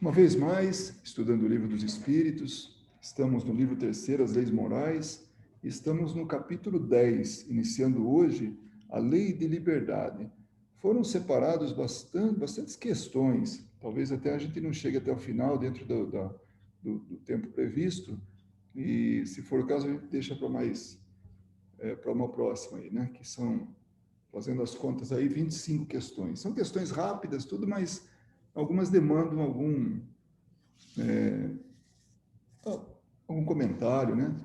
Uma vez mais, estudando o Livro dos Espíritos, estamos no livro 3º, As Leis Morais, e estamos no capítulo 10, iniciando hoje a Lei de Liberdade. Foram separados bastantes questões, talvez até a gente não chegue até o final dentro do tempo previsto, e se for o caso a gente deixa para uma próxima aí, né? Que são, fazendo as contas aí, 25 questões. São questões rápidas, tudo, mas algumas demandam algum comentário, né?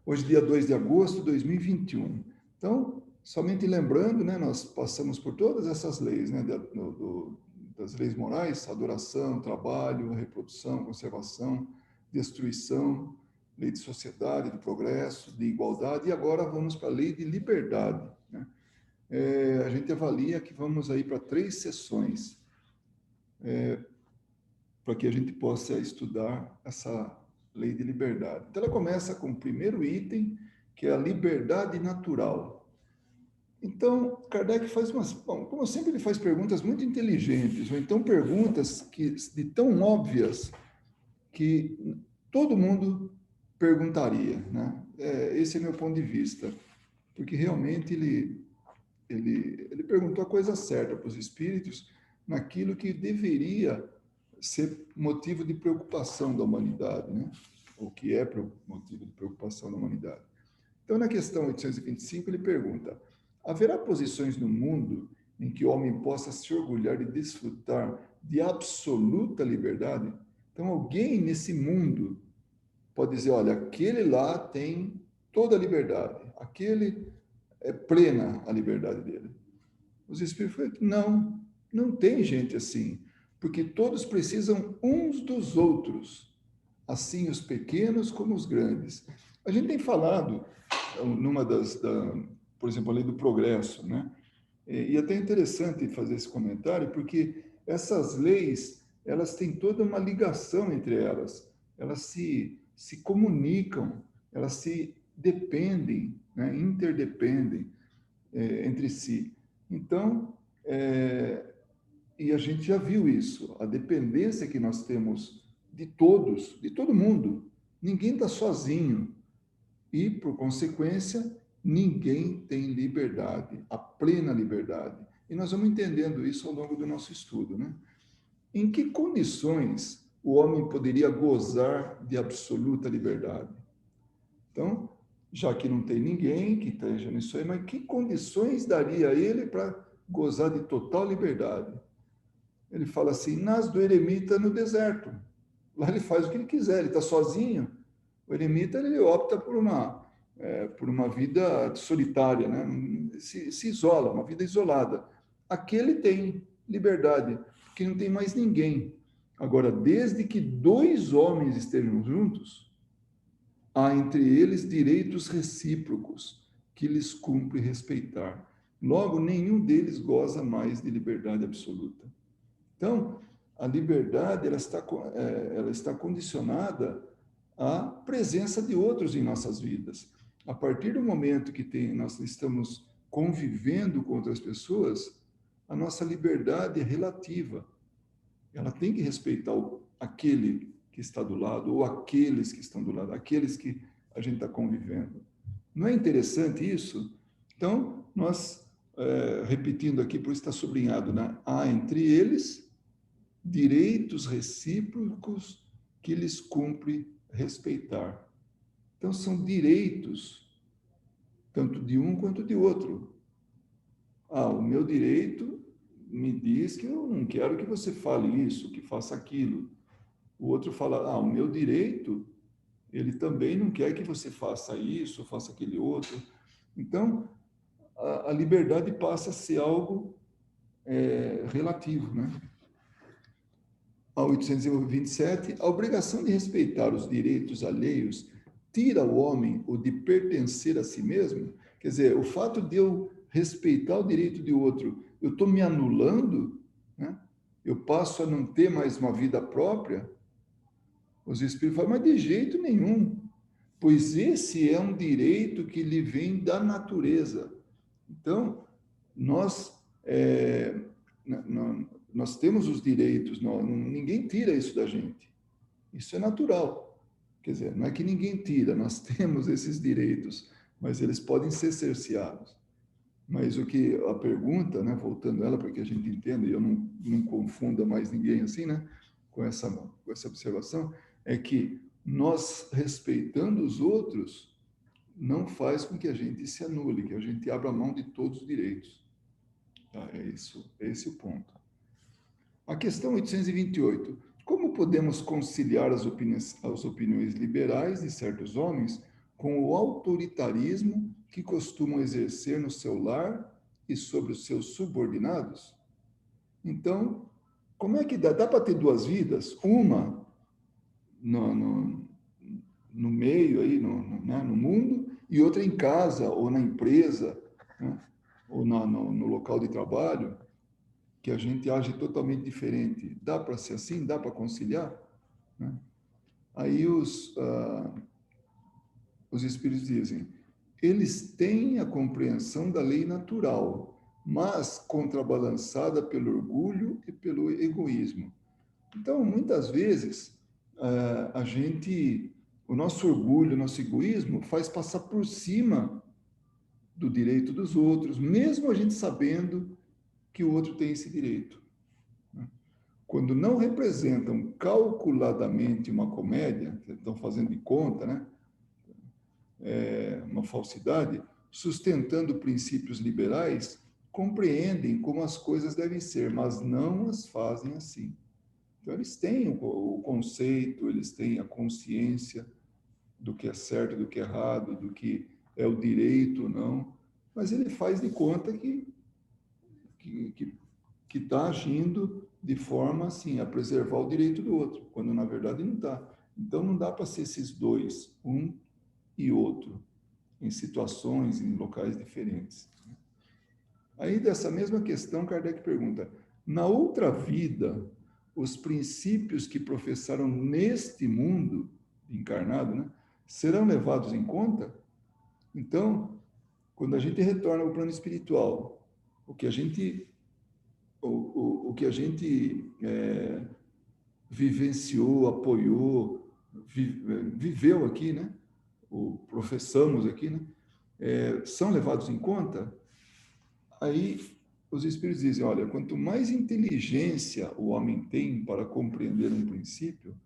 Hoje, dia 2 de agosto de 2021. Então, somente lembrando, né, nós passamos por todas essas leis, né, das leis morais: adoração, trabalho, reprodução, conservação, destruição, lei de sociedade, de progresso, de igualdade, e agora vamos para a lei de liberdade, né? A gente avalia que vamos aí para 3 sessões, para que a gente possa estudar essa lei de liberdade. Então, ela começa com o primeiro item, que é a liberdade natural. Então, Kardec faz bom, como sempre, ele faz perguntas muito inteligentes, ou então perguntas de tão óbvias que todo mundo perguntaria, né? Esse é meu ponto de vista, porque realmente ele perguntou a coisa certa para os espíritos, naquilo que deveria ser motivo de preocupação da humanidade, né? O que é motivo de preocupação da humanidade. Então, na questão 825, ele pergunta: haverá posições no mundo em que o homem possa se orgulhar de desfrutar de absoluta liberdade? Então, alguém nesse mundo pode dizer: olha, aquele lá tem toda a liberdade, aquele é plena a liberdade dele. Os espíritos falam: não tem gente assim, porque todos precisam uns dos outros, assim os pequenos como os grandes. A gente tem falado numa por exemplo, a lei do progresso, né? E até é interessante fazer esse comentário, porque essas leis, elas têm toda uma ligação entre elas, elas se comunicam, elas se dependem, né? Interdependem entre si. Então, e a gente já viu isso, a dependência que nós temos de todos, de todo mundo. Ninguém está sozinho. E, por consequência, ninguém tem liberdade, a plena liberdade. E nós vamos entendendo isso ao longo do nosso estudo, né? Em que condições o homem poderia gozar de absoluta liberdade? Então, já que não tem ninguém que esteja nisso aí, mas que condições daria a ele para gozar de total liberdade? Ele fala assim: nas do eremita no deserto. Lá ele faz o que ele quiser, ele está sozinho. O eremita, ele opta por uma vida solitária, né? Se isola, uma vida isolada. Aqui ele tem liberdade, porque não tem mais ninguém. Agora, desde que 2 homens estejam juntos, há entre eles direitos recíprocos que lhes cumpre respeitar. Logo, nenhum deles goza mais de liberdade absoluta. Então, a liberdade ela está condicionada à presença de outros em nossas vidas. A partir do momento que nós estamos convivendo com outras pessoas, a nossa liberdade é relativa. Ela tem que respeitar aquele que está do lado, ou aqueles que estão do lado, aqueles que a gente está convivendo. Não é interessante isso? Então, nós, repetindo aqui, por isso está sublinhado, né? Há entre eles direitos recíprocos que lhes cumpre respeitar. Então, são direitos, tanto de um quanto de outro. O meu direito me diz que eu não quero que você fale isso, que faça aquilo. O outro fala: o meu direito, ele também não quer que você faça isso, faça aquele outro. Então, a liberdade passa a ser algo relativo, né? A 827, a obrigação de respeitar os direitos alheios tira o homem o de pertencer a si mesmo? Quer dizer, o fato de eu respeitar o direito de outro, eu estou me anulando, né? Eu passo a não ter mais uma vida própria? Os espíritos falam: mas de jeito nenhum, pois esse é um direito que lhe vem da natureza. Então, nós, nós temos os direitos, ninguém tira isso da gente. Isso é natural. Quer dizer, não é que ninguém tira, nós temos esses direitos, mas eles podem ser cerceados. Mas o que a pergunta, né, voltando ela para que a gente entenda, e eu não confunda mais ninguém assim, né, com essa observação, é que nós, respeitando os outros, não faz com que a gente se anule, que a gente abra mão de todos os direitos. Tá? É isso, é esse o ponto. A questão 828. Como podemos conciliar as opiniões liberais de certos homens com o autoritarismo que costumam exercer no seu lar e sobre os seus subordinados? Então, como é que dá? Dá para ter duas vidas? Uma no meio, aí, né, no mundo, e outra em casa, ou na empresa, né, ou no local de trabalho, que a gente age totalmente diferente. Dá para ser assim? Dá para conciliar? Né? Aí os espíritos dizem, eles têm a compreensão da lei natural, mas contrabalançada pelo orgulho e pelo egoísmo. Então, muitas vezes, o nosso orgulho, o nosso egoísmo faz passar por cima do direito dos outros, mesmo a gente sabendo que o outro tem esse direito. Quando não representam calculadamente uma comédia, estão fazendo de conta, né? Uma falsidade, sustentando princípios liberais, compreendem como as coisas devem ser, mas não as fazem assim. Então, eles têm o conceito, eles têm a consciência do que é certo, do que é errado, do que é o direito ou não, mas ele faz de conta que está agindo de forma assim a preservar o direito do outro, quando na verdade não está. Então não dá para ser esses dois, um e outro, em situações, em locais diferentes. Aí dessa mesma questão, Kardec pergunta: na outra vida, os princípios que professaram neste mundo encarnado, né, serão levados em conta? Então, quando a gente retorna ao plano espiritual, o que a gente vivenciou, apoiou, viveu aqui, né? Professamos aqui, né? São levados em conta? Aí os espíritos dizem, olha, quanto mais inteligência o homem tem para compreender um princípio,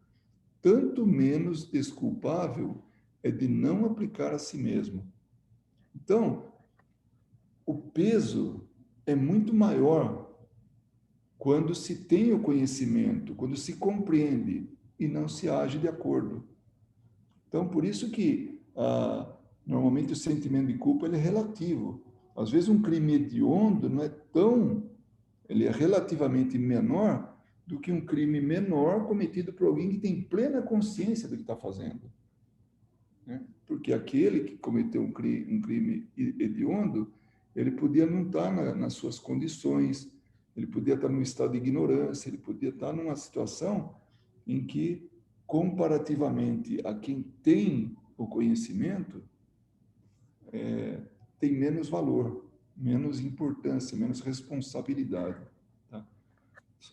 tanto menos desculpável é de não aplicar a si mesmo. Então, o peso é muito maior quando se tem o conhecimento, quando se compreende e não se age de acordo. Então, por isso que normalmente o sentimento de culpa ele é relativo. Às vezes um crime hediondo não é tão, ele é relativamente menor do que um crime menor cometido por alguém que tem plena consciência do que está fazendo. Né? Porque aquele que cometeu um crime hediondo, ele podia não estar nas suas condições, ele podia estar num estado de ignorância, ele podia estar numa situação em que, comparativamente a quem tem o conhecimento, tem menos valor, menos importância, menos responsabilidade. Tá?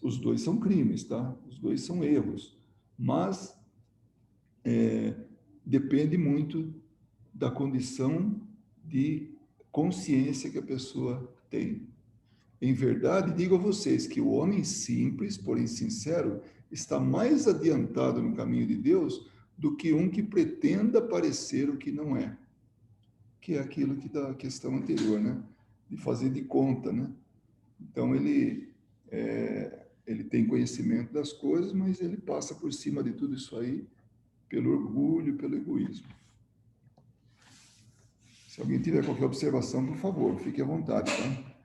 Os dois são crimes, tá? Os dois são erros, mas depende muito da condição de consciência que a pessoa tem. Em verdade, digo a vocês que o homem simples, porém sincero, está mais adiantado no caminho de Deus do que um que pretenda parecer o que não é. Que é aquilo que da questão anterior, né? De fazer de conta, né? Então, ele tem conhecimento das coisas, mas ele passa por cima de tudo isso aí pelo orgulho, pelo egoísmo. Se alguém tiver qualquer observação, por favor, fique à vontade, tá?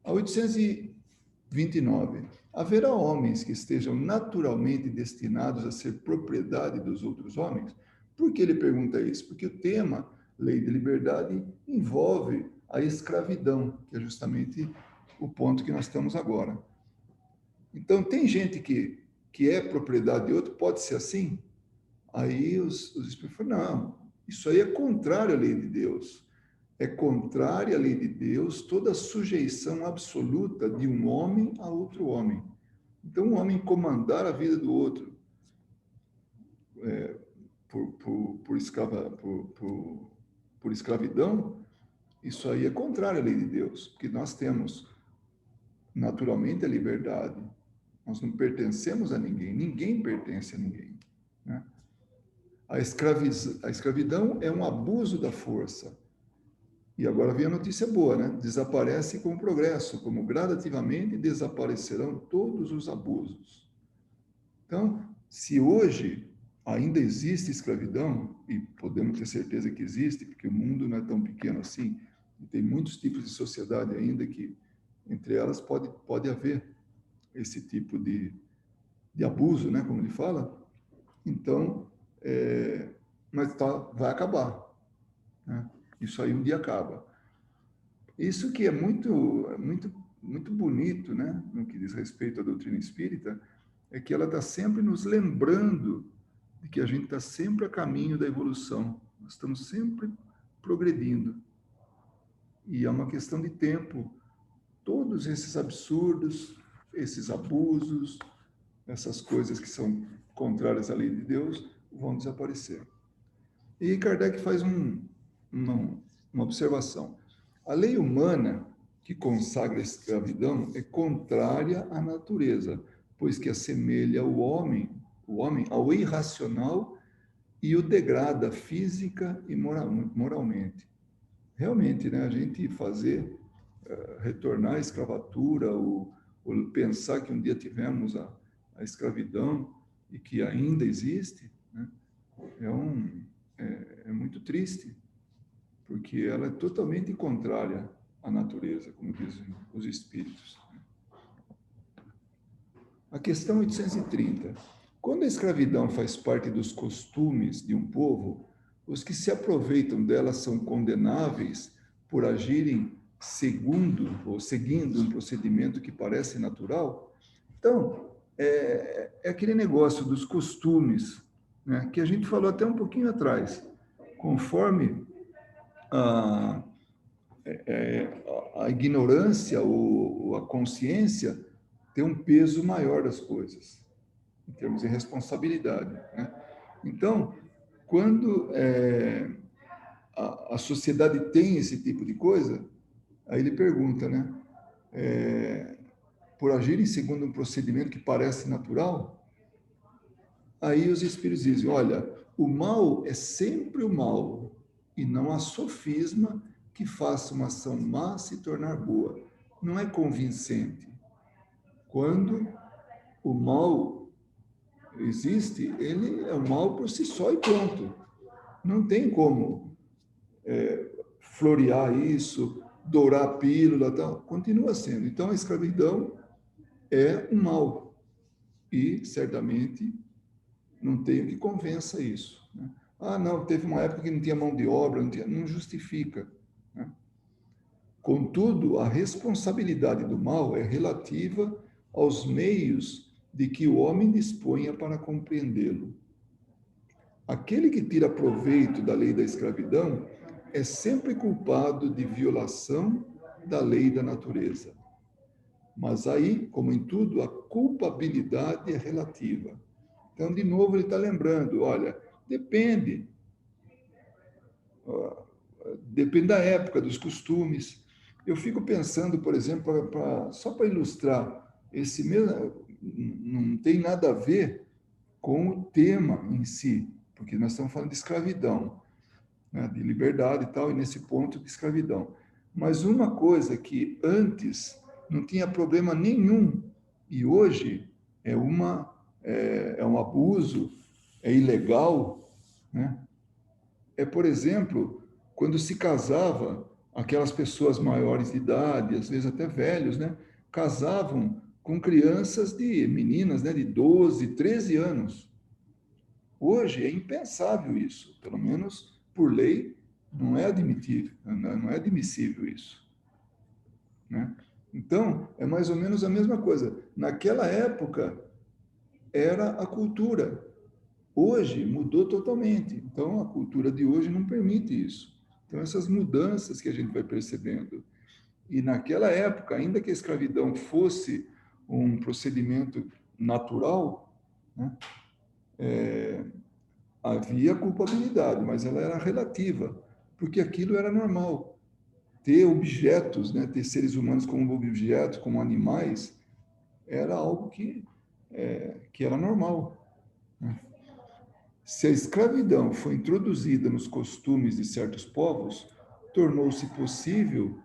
A 829. Haverá homens que estejam naturalmente destinados a ser propriedade dos outros homens? Por que ele pergunta isso? Porque o tema, lei de liberdade, envolve a escravidão, que é justamente o ponto que nós estamos agora. Então, tem gente que é propriedade de outro, pode ser assim? Aí os espíritos falam, não, isso aí é contrário à lei de Deus. É contrária à lei de Deus toda sujeição absoluta de um homem a outro homem. Então, um homem comandar a vida do outro por escravidão, isso aí é contrário à lei de Deus, porque nós temos naturalmente a liberdade. Nós não pertencemos a ninguém, ninguém pertence a ninguém, né? A escravidão é um abuso da força. E agora vem a notícia boa, né? Desaparece com o progresso, como gradativamente desaparecerão todos os abusos. Então, se hoje ainda existe escravidão, e podemos ter certeza que existe, porque o mundo não é tão pequeno assim, e tem muitos tipos de sociedade ainda que, entre elas, pode haver esse tipo de abuso, né? Como ele fala. Então, mas vai acabar, né? Isso aí um dia acaba. Isso que é muito bonito, né? No que diz respeito à doutrina espírita, é que ela está sempre nos lembrando de que a gente está sempre a caminho da evolução. Nós estamos sempre progredindo. E é uma questão de tempo. Todos esses absurdos, esses abusos, essas coisas que são contrárias à lei de Deus, vão desaparecer. E Kardec faz uma observação. A lei humana que consagra a escravidão é contrária à natureza, pois que assemelha o homem ao irracional e o degrada física e moralmente. Realmente, né, a gente fazer retornar à escravatura, ou pensar que um dia tivemos a escravidão e que ainda existe, né, é muito triste, porque ela é totalmente contrária à natureza, como dizem os espíritos. A questão 830. Quando a escravidão faz parte dos costumes de um povo, os que se aproveitam dela são condenáveis por agirem segundo ou seguindo um procedimento que parece natural? Então, é aquele negócio dos costumes, né, que a gente falou até um pouquinho atrás. Conforme a, a ignorância ou a consciência tem um peso maior das coisas, em termos de responsabilidade, né? Então, quando a sociedade tem esse tipo de coisa, aí ele pergunta, né? Por agirem segundo um procedimento que parece natural, aí os espíritos dizem, olha, o mal é sempre o mal, e não há sofisma que faça uma ação má se tornar boa. Não é convincente. Quando o mal existe, ele é o mal por si só e pronto. Não tem como florear isso, dourar a pílula, tal. Continua sendo. Então, a escravidão é um mal. E, certamente, não tem o que convença isso, né? Ah, não, teve uma época que não tinha mão de obra, não justifica, né? Contudo, a responsabilidade do mal é relativa aos meios de que o homem disponha para compreendê-lo. Aquele que tira proveito da lei da escravidão é sempre culpado de violação da lei da natureza. Mas aí, como em tudo, a culpabilidade é relativa. Então, de novo, ele está lembrando, olha, depende. Depende da época, dos costumes. Eu fico pensando, por exemplo, só para ilustrar, esse mesmo não tem nada a ver com o tema em si, porque nós estamos falando de escravidão, né, de liberdade e tal, e nesse ponto de escravidão. Mas uma coisa que antes não tinha problema nenhum, e hoje é um abuso, é ilegal, né? Por exemplo, quando se casava, aquelas pessoas maiores de idade, às vezes até velhos, né, casavam com crianças meninas, né, de 12, 13 anos. Hoje é impensável isso, pelo menos por lei não é admitível, não é admissível isso, né? Então, é mais ou menos a mesma coisa. Naquela época era a cultura. Hoje mudou totalmente. Então, a cultura de hoje não permite isso. Então, essas mudanças que a gente vai percebendo. E naquela época, ainda que a escravidão fosse um procedimento natural, né, havia culpabilidade, mas ela era relativa, porque aquilo era normal. Ter objetos, né, ter seres humanos como objetos, como animais, era algo que era normal. Né? Se a escravidão foi introduzida nos costumes de certos povos, tornou-se possível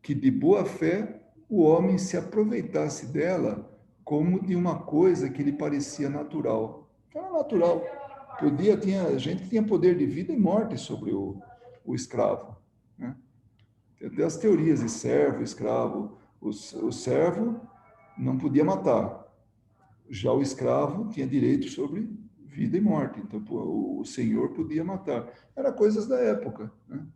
que, de boa fé, o homem se aproveitasse dela como de uma coisa que lhe parecia natural. Era natural. Tinha gente que tinha poder de vida e morte sobre o escravo. Né? Tem até as teorias de servo, escravo. O servo não podia matar. Já o escravo tinha direito sobre vida e morte. Então, o senhor podia matar. Era coisas da época. Né?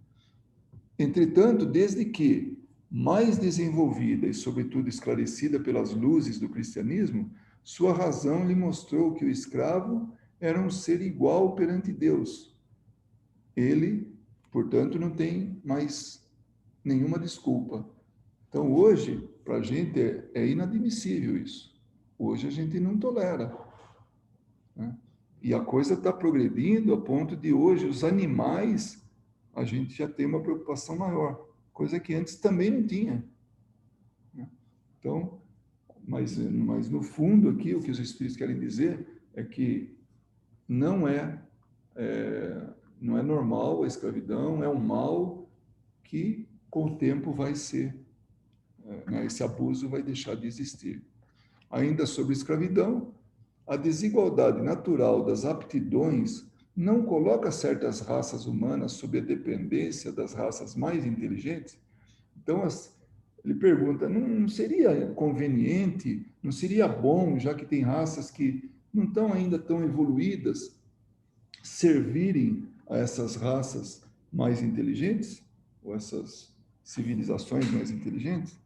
Entretanto, desde que mais desenvolvida e, sobretudo, esclarecida pelas luzes do cristianismo, sua razão lhe mostrou que o escravo era um ser igual perante Deus. Ele, portanto, não tem mais nenhuma desculpa. Então, hoje, para a gente é inadmissível isso. Hoje a gente não tolera. Né? E a coisa está progredindo a ponto de hoje os animais, a gente já tem uma preocupação maior, coisa que antes também não tinha. Né? Então, mas no fundo aqui, o que os Espíritos querem dizer é que não não é normal a escravidão, é um mal que com o tempo vai ser, né, esse abuso vai deixar de existir. Ainda sobre escravidão, a desigualdade natural das aptidões não coloca certas raças humanas sob a dependência das raças mais inteligentes? Então, ele pergunta, não seria conveniente, não seria bom, já que tem raças que não estão ainda tão evoluídas, servirem a essas raças mais inteligentes, ou essas civilizações mais inteligentes?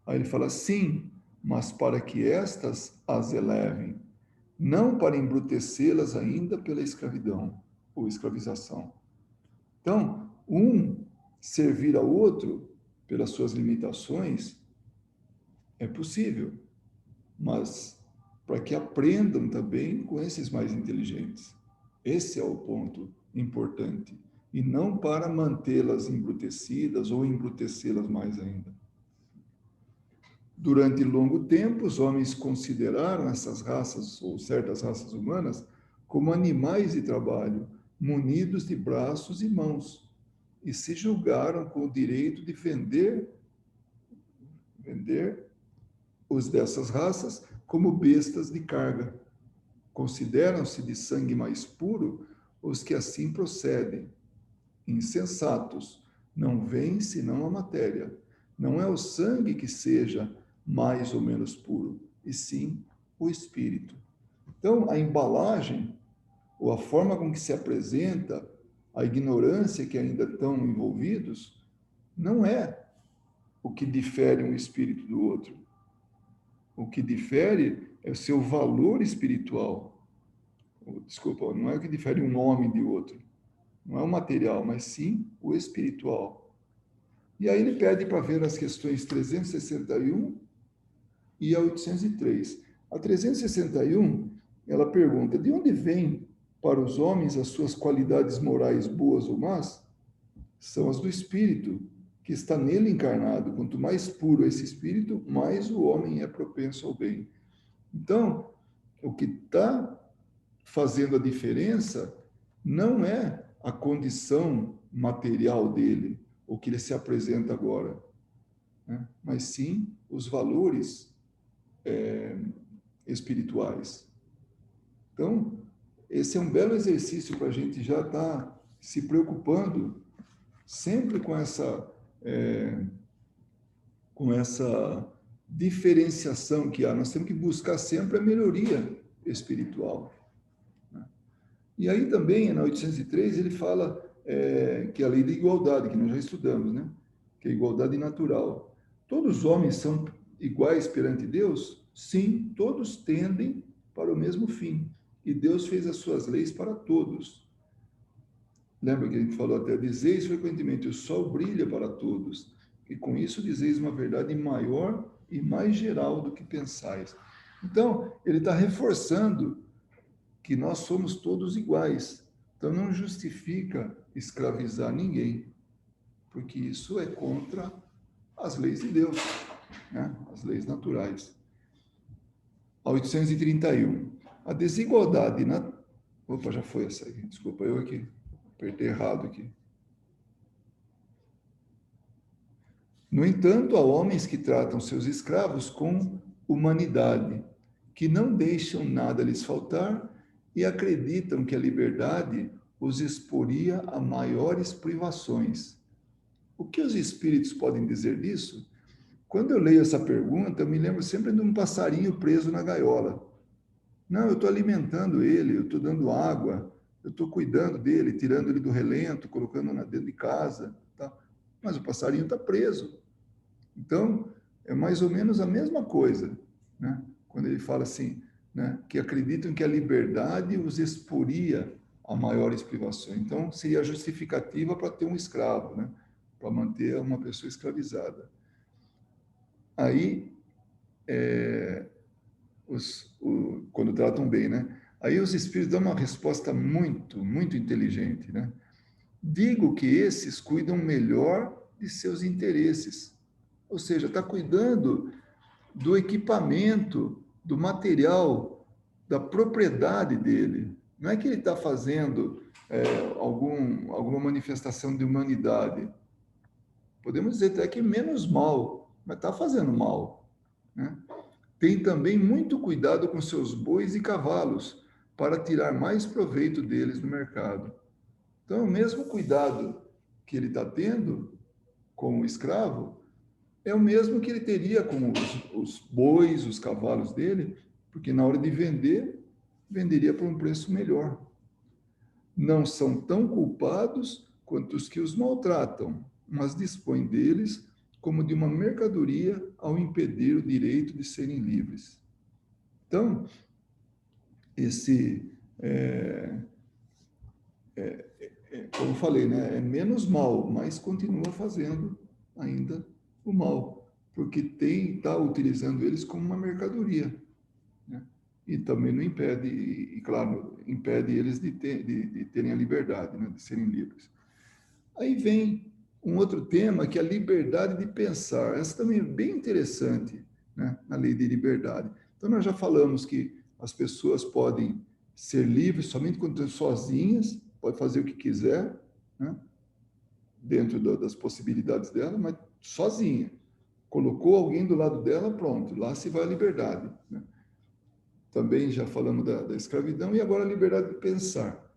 Aí ele fala, sim, mas para que estas as elevem, não para embrutecê-las ainda pela escravidão ou escravização. Então, um servir ao outro pelas suas limitações é possível, mas para que aprendam também com esses mais inteligentes. Esse é o ponto importante, e não para mantê-las embrutecidas ou embrutecê-las mais ainda. Durante longo tempo, os homens consideraram essas raças, ou certas raças humanas, como animais de trabalho, munidos de braços e mãos, e se julgaram com o direito de vender os dessas raças como bestas de carga. Consideram-se de sangue mais puro os que assim procedem. Insensatos, não veem senão a matéria. Não é o sangue que seja mais ou menos puro, e sim o espírito. Então, a embalagem, ou a forma com que se apresenta, a ignorância que ainda estão envolvidos, não é o que difere um espírito do outro. O que difere é o seu valor espiritual. Desculpa, não é o que difere um homem de outro. Não é o material, mas sim o espiritual. E aí ele pede para ver as questões 361 e a 803. A 361, ela pergunta, de onde vêm para os homens as suas qualidades morais boas ou más? São as do espírito, que está nele encarnado. Quanto mais puro esse espírito, mais o homem é propenso ao bem. Então, o que está fazendo a diferença não é a condição material dele, o que ele se apresenta agora, né? Mas sim os valores espirituais. Então, esse é um belo exercício para a gente já estar se preocupando sempre com essa diferenciação que há. Nós temos que buscar sempre a melhoria espiritual. Né? E aí também, na 803, ele fala que é a lei da igualdade, que nós já estudamos, né? Que é a igualdade natural. Todos os homens são iguais perante Deus? Sim, todos tendem para o mesmo fim. E Deus fez as suas leis para todos. Lembra que a gente falou até, dizeis frequentemente, o sol brilha para todos. e com isso dizeis uma verdade maior e mais geral do que pensais. Então, ele está reforçando que nós somos todos iguais. Então, não justifica escravizar ninguém, porque isso é contra as leis de Deus, né? As leis naturais. A 831. A desigualdade na... Opa, já foi essa aí. Desculpa, eu aqui. Apertei errado aqui. No entanto, há homens que tratam seus escravos com humanidade, que não deixam nada lhes faltar e acreditam que a liberdade os exporia a maiores privações. O que os espíritos podem dizer disso? Quando eu leio essa pergunta, eu me lembro sempre de um passarinho preso na gaiola. Não, eu estou alimentando ele, eu estou dando água, eu estou cuidando dele, tirando ele do relento, colocando dentro de casa, tá? Mas o passarinho está preso. Então, é mais ou menos a mesma coisa, né? Quando ele fala assim, né, que acreditam que a liberdade os exporia a maiores privações. Então, seria a justificativa para ter um escravo, né? Para manter uma pessoa escravizada. Aí, quando tratam bem, né? Aí os espíritos dão uma resposta muito, muito inteligente, né? Digo que esses cuidam melhor de seus interesses. Ou seja, está cuidando do equipamento, do material, da propriedade dele. Não é que ele está fazendo alguma manifestação de humanidade. Podemos dizer até que menos mal, mas está fazendo mal, né? Tem também muito cuidado com seus bois e cavalos, para tirar mais proveito deles no mercado. Então, o mesmo cuidado que ele está tendo com o escravo é o mesmo que ele teria com os bois, os cavalos dele, porque na hora de vender, venderia por um preço melhor. Não são tão culpados quanto os que os maltratam, mas dispõem deles como de uma mercadoria ao impedir o direito de serem livres. Então, esse, como eu falei, né, é menos mal, mas continua fazendo ainda o mal, porque está utilizando eles como uma mercadoria, né? E também não impede, e claro, impede eles de terem a liberdade, né, de serem livres. Aí vem um outro tema, que é a liberdade de pensar. Essa também é bem interessante, né, na lei de liberdade. Então, nós já falamos que as pessoas podem ser livres somente quando estão sozinhas, pode fazer o que quiser, né, dentro das possibilidades dela, mas sozinha. Colocou alguém do lado dela, pronto, lá se vai a liberdade, né? Também já falamos da escravidão, e agora a liberdade de pensar.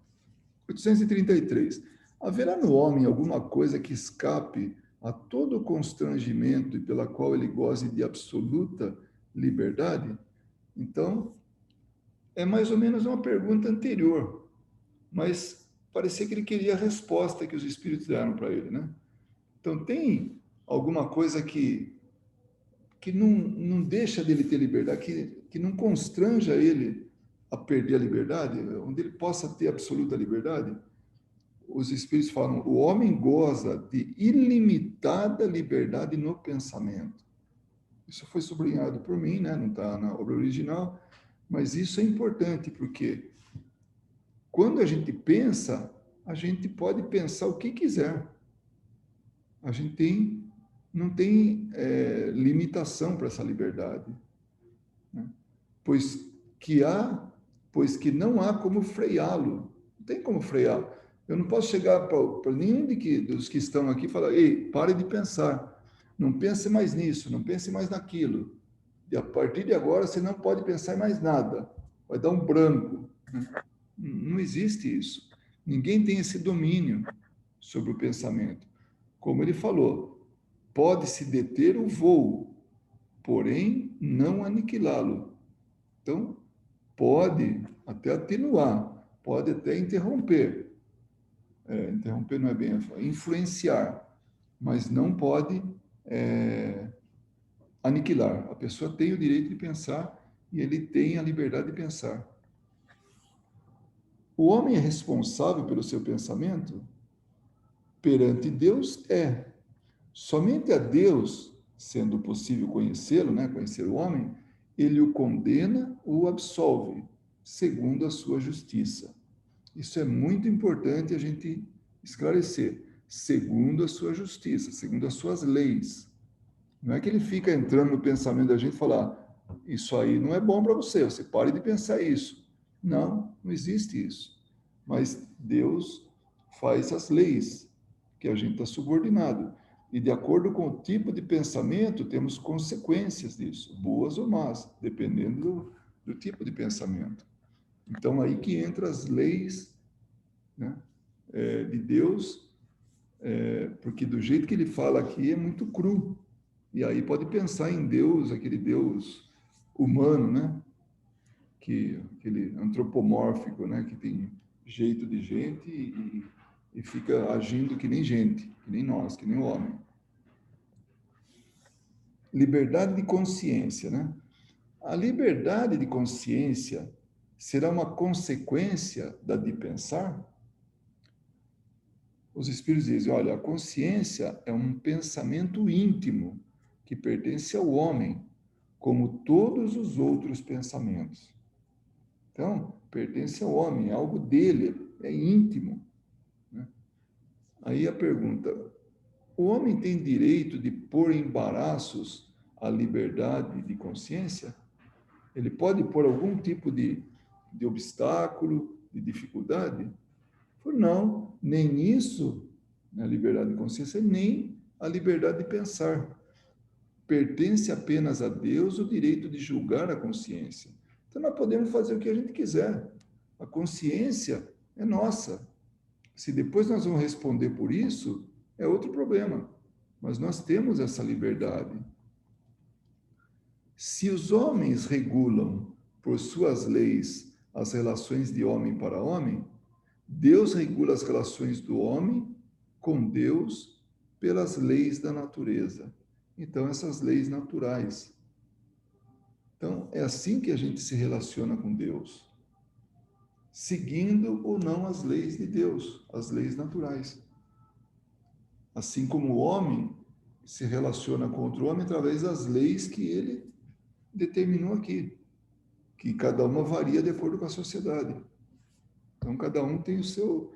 833. Haverá no homem alguma coisa que escape a todo constrangimento e pela qual ele goze de absoluta liberdade? Então, é mais ou menos uma pergunta anterior, mas parecia que ele queria a resposta que os espíritos deram para ele, né? Então, tem alguma coisa que não deixa dele ter liberdade, que não constranja ele a perder a liberdade, onde ele possa ter absoluta liberdade? Os espíritos falam, o homem goza de ilimitada liberdade no pensamento. Isso foi sublinhado por mim, né? Não está na obra original, mas isso é importante, porque quando a gente pensa, a gente pode pensar o que quiser. A gente não tem limitação para essa liberdade, né? Pois que há, pois que não há como freá-lo. Não tem como frear. Eu não posso chegar para nenhum dos que estão aqui e falar, ei, pare de pensar. Não pense mais nisso, não pense mais naquilo. E a partir de agora você não pode pensar em mais nada. Vai dar um branco. Não existe isso. Ninguém tem esse domínio sobre o pensamento. Como ele falou, pode-se deter o voo, porém não aniquilá-lo. Então, pode até atenuar, pode até interromper. Interromper não é bem, influenciar, mas não pode aniquilar. A pessoa tem o direito de pensar e ele tem a liberdade de pensar. O homem é responsável pelo seu pensamento? Perante Deus é. Somente a Deus, sendo possível conhecê-lo, né, conhecer o homem, ele o condena ou o absolve, segundo a sua justiça. Isso é muito importante a gente esclarecer. Segundo a sua justiça, segundo as suas leis. Não é que ele fica entrando no pensamento da gente e falar, isso aí não é bom para você, você pare de pensar isso. Não, não existe isso. Mas Deus faz as leis, que a gente está subordinado. E de acordo com o tipo de pensamento, temos consequências disso, boas ou más, dependendo do tipo de pensamento. Então, aí que entra as leis, né, de Deus, porque do jeito que ele fala aqui é muito cru. E aí pode pensar em Deus, aquele Deus humano, né? Aquele antropomórfico, né? Que tem jeito de gente e fica agindo que nem gente, que nem nós, que nem o homem. Liberdade de consciência, né? A liberdade de consciência será uma consequência da de pensar? Os espíritos dizem, olha, a consciência é um pensamento íntimo que pertence ao homem, como todos os outros pensamentos. Então, pertence ao homem, é algo dele, é íntimo. Né? Aí a pergunta, o homem tem direito de pôr em embaraços a liberdade de consciência? Ele pode pôr algum tipo de obstáculo, de dificuldade? Não, nem isso, a liberdade de consciência, nem a liberdade de pensar. Pertence apenas a Deus o direito de julgar a consciência. Então, nós podemos fazer o que a gente quiser. A consciência é nossa. Se depois nós vamos responder por isso, é outro problema. Mas nós temos essa liberdade. Se os homens regulam por suas leis as relações de homem para homem, Deus regula as relações do homem com Deus pelas leis da natureza. Então, essas leis naturais. Então, é assim que a gente se relaciona com Deus, seguindo ou não as leis de Deus, as leis naturais. Assim como o homem se relaciona com outro homem através das leis que ele determinou aqui, que cada uma varia de acordo com a sociedade. Então, cada um tem o seu,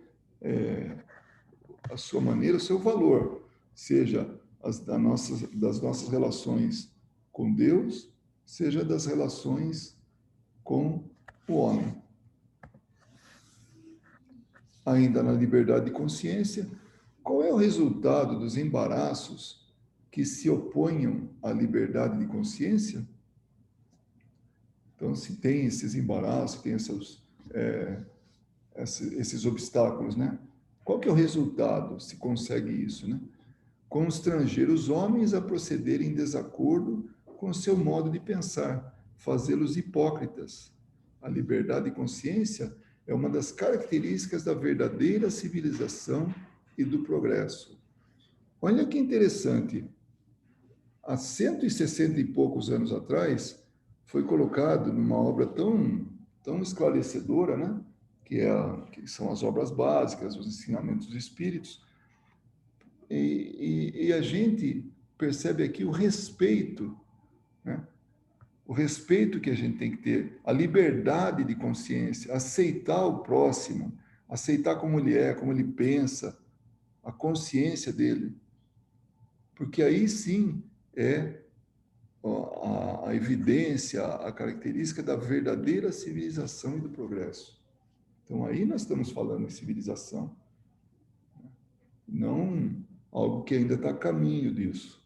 a sua maneira, o seu valor, seja das nossas relações com Deus, seja das relações com o homem. Ainda na liberdade de consciência, qual é o resultado dos embaraços que se oponham à liberdade de consciência? Então, se tem esses embaraços, tem esses obstáculos, né? Qual que é o resultado se consegue isso, né? Constranger os homens a procederem em desacordo com seu modo de pensar, fazê-los hipócritas. A liberdade de consciência é uma das características da verdadeira civilização e do progresso. Olha que interessante. Há 160 e poucos anos atrás, foi colocado numa obra tão esclarecedora, né? Que são as obras básicas, os ensinamentos dos espíritos, e a gente percebe aqui o respeito, né? O respeito que a gente tem que ter, a liberdade de consciência, aceitar o próximo, aceitar como ele é, como ele pensa, a consciência dele. Porque aí sim é a evidência, a característica da verdadeira civilização e do progresso. Então aí nós estamos falando de civilização, não algo que ainda está a caminho disso.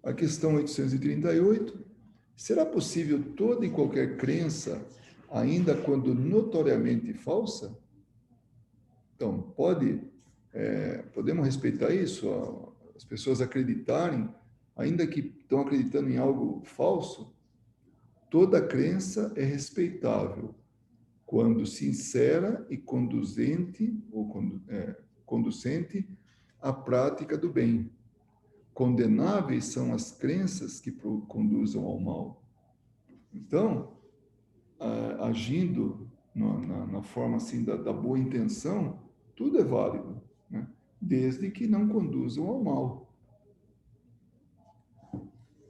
A questão 838, será possível toda e qualquer crença, ainda quando notoriamente falsa? Então, podemos respeitar isso? As pessoas acreditarem, ainda que estão acreditando em algo falso? Toda crença é respeitável, quando sincera e conducente à prática do bem. Condenáveis são as crenças que conduzam ao mal. Então, agindo na forma assim da boa intenção, tudo é válido, né? desde que não conduzam ao mal.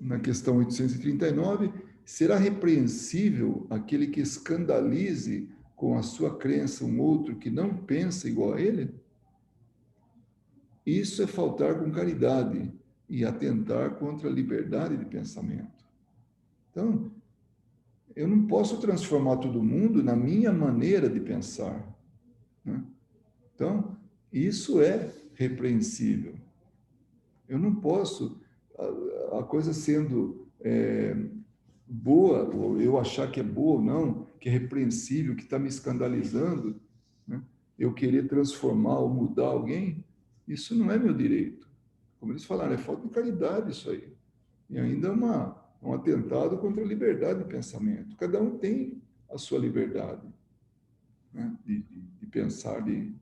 Na questão 839, será repreensível aquele que escandalize com a sua crença um outro que não pensa igual a ele? Isso é faltar com caridade e atentar contra a liberdade de pensamento. Então, eu não posso transformar todo mundo na minha maneira de pensar, né? Então, isso é repreensível. Eu não posso, a coisa sendo boa, ou eu achar que é boa ou não, que é repreensível, que está me escandalizando, né? Eu querer transformar ou mudar alguém, isso não é meu direito. Como eles falaram, é falta de caridade isso aí. E ainda é um atentado contra a liberdade de pensamento. Cada um tem a sua liberdade, né? De pensar, de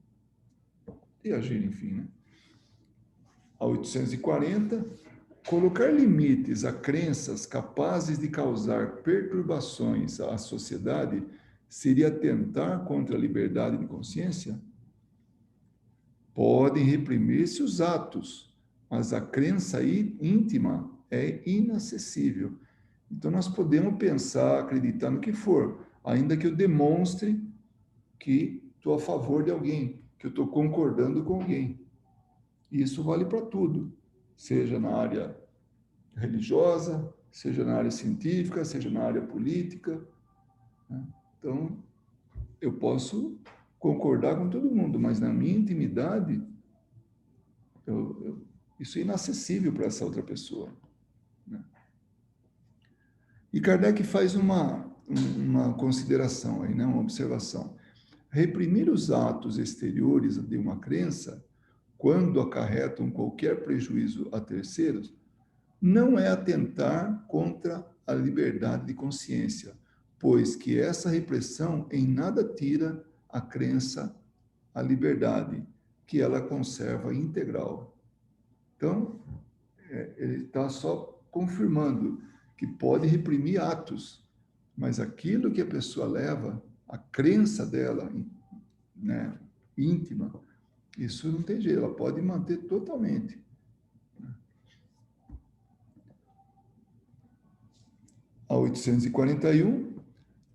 agir, enfim, né? A 840, colocar limites a crenças capazes de causar perturbações à sociedade seria atentar contra a liberdade de consciência? Podem reprimir-se os atos, mas a crença íntima é inacessível. Então, nós podemos pensar, acreditar no que for, ainda que eu demonstre que estou a favor de alguém, que eu estou concordando com alguém. E isso vale para tudo, seja na área religiosa, seja na área científica, seja na área política, né? Então, eu posso concordar com todo mundo, mas na minha intimidade, isso é inacessível para essa outra pessoa, né? E Kardec faz uma consideração aí, né? Uma observação. Reprimir os atos exteriores de uma crença, quando acarretam qualquer prejuízo a terceiros, não é atentar contra a liberdade de consciência, pois que essa repressão em nada tira a crença, a liberdade, que ela conserva integral. Então, ele está só confirmando que pode reprimir atos, mas aquilo que a pessoa leva, a crença dela, né, íntima, isso não tem jeito, ela pode manter totalmente. A 841,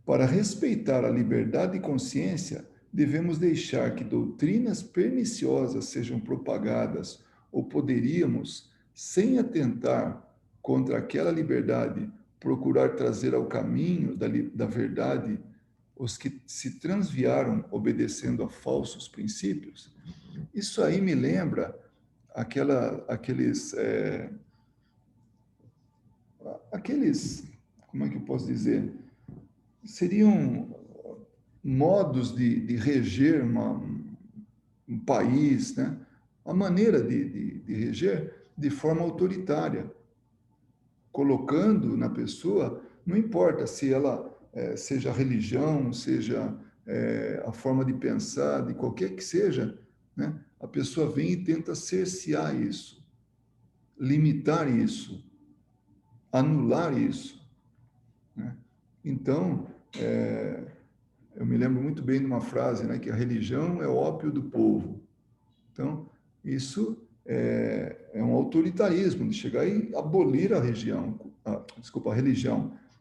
para respeitar a liberdade de consciência, devemos deixar que doutrinas perniciosas sejam propagadas, ou poderíamos, sem atentar contra aquela liberdade, procurar trazer ao caminho da verdade os que se transviaram obedecendo a falsos princípios? Isso aí me lembra aqueles, como é que eu posso dizer? Seriam modos de reger um país, né? A maneira de reger de forma autoritária, colocando na pessoa, não importa se ela seja a religião, seja a forma de pensar, de qualquer que seja, né? A pessoa vem e tenta cercear isso, limitar isso, anular isso, né? Então, eu me lembro muito bem de uma frase, né, que a religião é o ópio do povo. Então, isso é um autoritarismo de chegar e abolir a religião,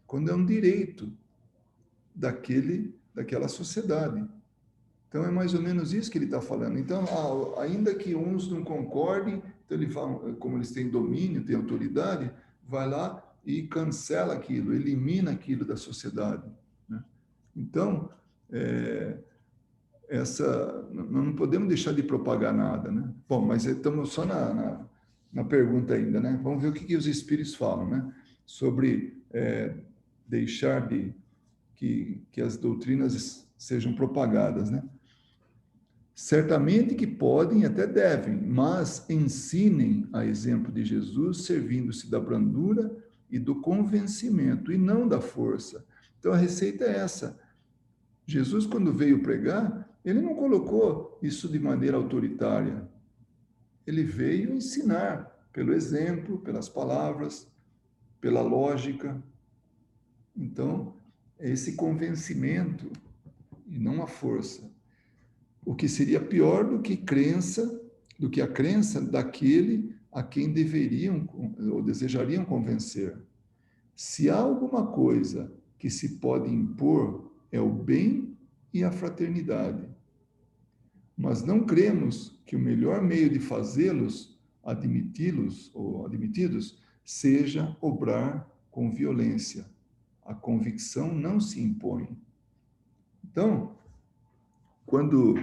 quando é um direito daquela sociedade. Então, é mais ou menos isso que ele está falando. Então, ainda que uns não concordem, então ele fala, como eles têm domínio, têm autoridade, vai lá e cancela aquilo, elimina aquilo da sociedade, né? Então, nós não podemos deixar de propagar nada, né? Bom, mas estamos só na pergunta ainda, né? Vamos ver o que os espíritos falam, né? Sobre deixar que as doutrinas sejam propagadas, né? Certamente que podem e até devem, mas ensinem a exemplo de Jesus, servindo-se da brandura e do convencimento, e não da força. Então a receita é essa. Jesus, quando veio pregar, ele não colocou isso de maneira autoritária. Ele veio ensinar pelo exemplo, pelas palavras, pela lógica. Então, é esse convencimento e não a força. O que seria pior do que crença do que a crença daquele a quem deveriam ou desejariam convencer. Se há alguma coisa que se pode impor, é o bem e a fraternidade. Mas não cremos que o melhor meio de fazê-los, admiti-los ou admitidos, seja obrar com violência. A convicção não se impõe. Então, quando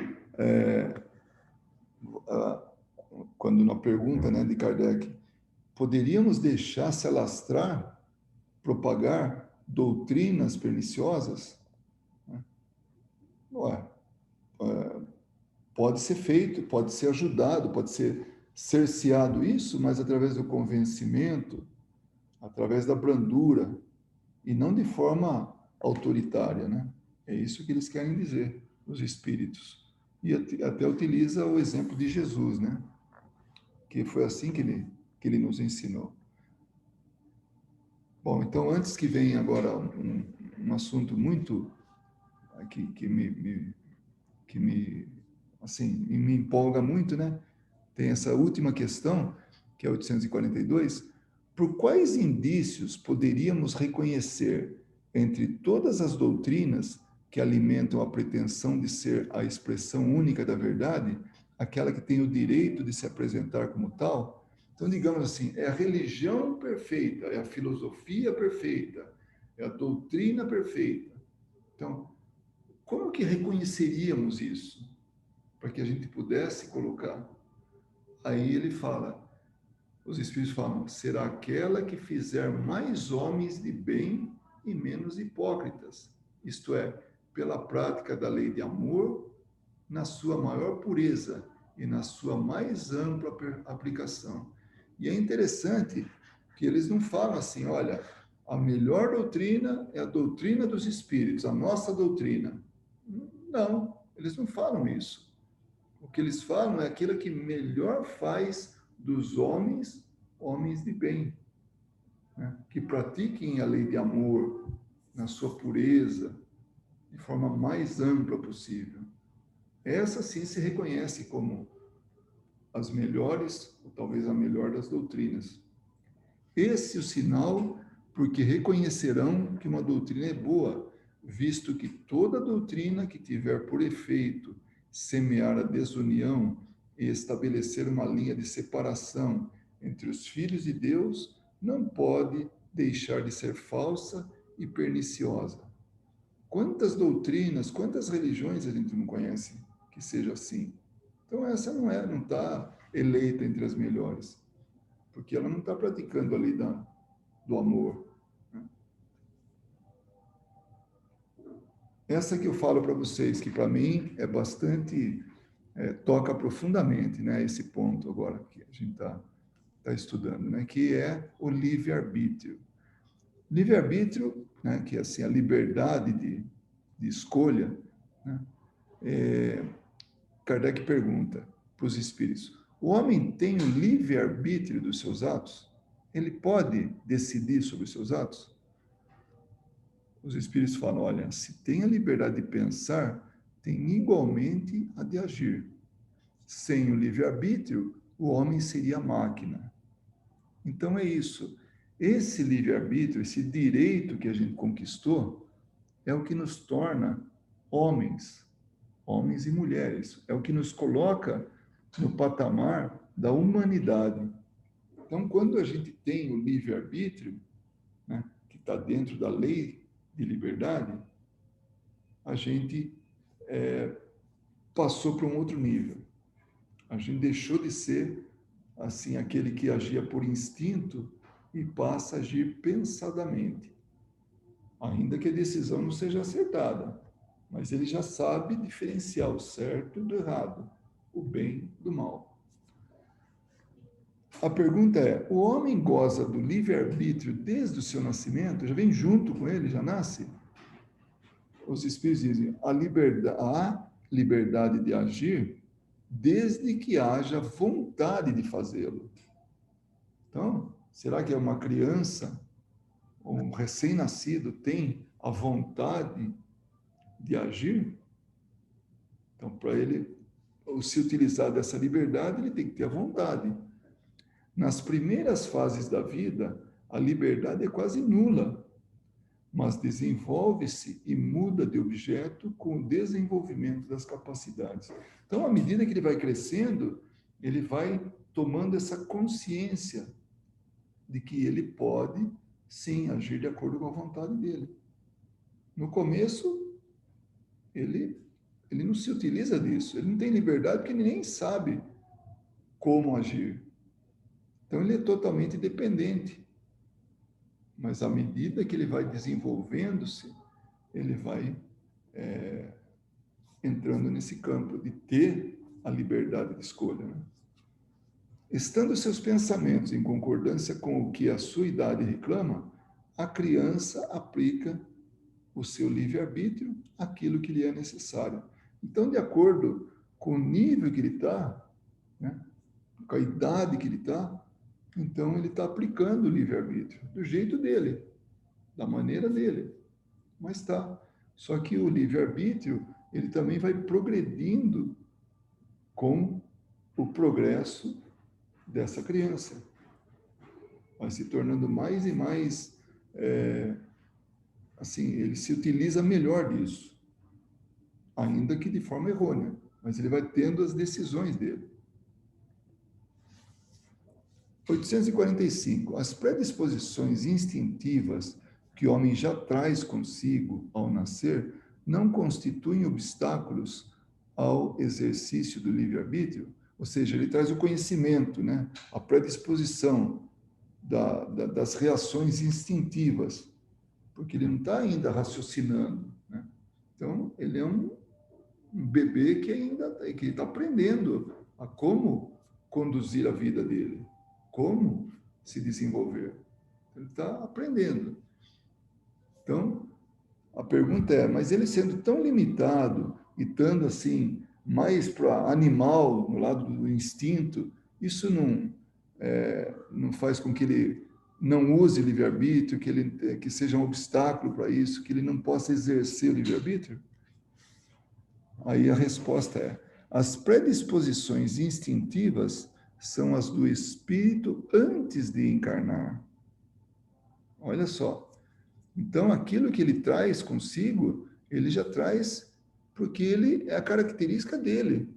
quando na pergunta, né, de Kardec, poderíamos deixar se alastrar, propagar doutrinas perniciosas? Ué, pode ser feito, pode ser ajudado, pode ser cerceado isso, mas através do convencimento, através da brandura, e não de forma autoritária, né? É isso que eles querem dizer, os espíritos. E até utiliza o exemplo de Jesus, né? Que foi assim que ele nos ensinou. Bom, então, antes que venha agora um assunto muito que me, assim, me empolga muito, né? Tem essa última questão, que é 842. Por quais indícios poderíamos reconhecer entre todas as doutrinas que alimentam a pretensão de ser a expressão única da verdade, aquela que tem o direito de se apresentar como tal? Então, digamos assim, é a religião perfeita, é a filosofia perfeita, é a doutrina perfeita. Então, como que reconheceríamos isso? Para que a gente pudesse colocar. Aí ele fala, os Espíritos falam, será aquela que fizer mais homens de bem e menos hipócritas, isto é, pela prática da lei de amor, na sua maior pureza e na sua mais ampla aplicação. E é interessante que eles não falam assim, olha, a melhor doutrina é a doutrina dos Espíritos, a nossa doutrina. Não, eles não falam isso. O que eles falam é aquilo que melhor faz dos homens, homens de bem, né? Que pratiquem a lei de amor na sua pureza, de forma mais ampla possível. Essa sim se reconhece como as melhores, ou talvez a melhor das doutrinas. Esse é o sinal porque reconhecerão que uma doutrina é boa, visto que toda doutrina que tiver por efeito semear a desunião e estabelecer uma linha de separação entre os filhos de Deus, não pode deixar de ser falsa e perniciosa. Quantas doutrinas, quantas religiões a gente não conhece que seja assim? Então essa não está eleita entre as melhores, porque ela não está praticando a lei do amor. Essa que eu falo para vocês, que para mim é bastante, toca profundamente, né, esse ponto agora que a gente tá estudando, né, que é o livre-arbítrio. Livre-arbítrio, né, que é assim, a liberdade de escolha, né, Kardec pergunta para os espíritos, o homem tem o livre-arbítrio dos seus atos? Ele pode decidir sobre os seus atos? Os espíritos falam, olha, se tem a liberdade de pensar, tem igualmente a de agir. Sem o livre-arbítrio, o homem seria máquina. Então é isso. Esse livre-arbítrio, esse direito que a gente conquistou, é o que nos torna homens, homens e mulheres. É o que nos coloca no patamar da humanidade. Então, quando a gente tem o livre-arbítrio, né, que está dentro da lei de liberdade, a gente passou para um outro nível. A gente deixou de ser assim aquele que agia por instinto e passa a agir pensadamente. Ainda que a decisão não seja acertada, mas ele já sabe diferenciar o certo do errado, o bem do mal. A pergunta é: o homem goza do livre-arbítrio desde o seu nascimento? Já vem junto com ele, já nasce? Os espíritos dizem: há liberdade de agir desde que haja vontade de fazê-lo. Então, será que é uma criança, ou um recém-nascido, tem a vontade de agir? Então, para ele, se utilizar dessa liberdade, ele tem que ter a vontade. Nas primeiras fases da vida, a liberdade é quase nula, mas desenvolve-se e muda de objeto com o desenvolvimento das capacidades. Então, à medida que ele vai crescendo, ele vai tomando essa consciência de que ele pode, sim, agir de acordo com a vontade dele. No começo, ele não se utiliza disso, ele não tem liberdade porque ele nem sabe como agir. Então, ele é totalmente dependente. Mas à medida que ele vai desenvolvendo-se, ele vai entrando nesse campo de ter a liberdade de escolha. Né? Estando seus pensamentos em concordância com o que a sua idade reclama, a criança aplica o seu livre-arbítrio àquilo que lhe é necessário. Então, de acordo com o nível que ele está, né, com a idade que ele está, então ele está aplicando o livre-arbítrio do jeito dele, da maneira dele. Mas está. Só que o livre-arbítrio, ele também vai progredindo com o progresso dessa criança. Vai se tornando mais e mais, assim, ele se utiliza melhor disso, ainda que de forma errônea, mas ele vai tendo as decisões dele. 845. As predisposições instintivas que o homem já traz consigo ao nascer não constituem obstáculos ao exercício do livre-arbítrio? Ou seja, ele traz o conhecimento, né? A predisposição das reações instintivas, porque ele não está ainda raciocinando. Né? Então, ele é um bebê que ainda está aprendendo a como conduzir a vida dele, como se desenvolver. Ele está aprendendo. Então, a pergunta é, mas ele sendo tão limitado e estando assim, mais para animal, no lado do instinto, isso não faz com que ele não use o livre-arbítrio, que seja um obstáculo para isso, que ele não possa exercer o livre-arbítrio? Aí a resposta é, as predisposições instintivas são as do espírito antes de encarnar. Olha só. Então, aquilo que ele traz consigo, ele já traz porque ele é a característica dele.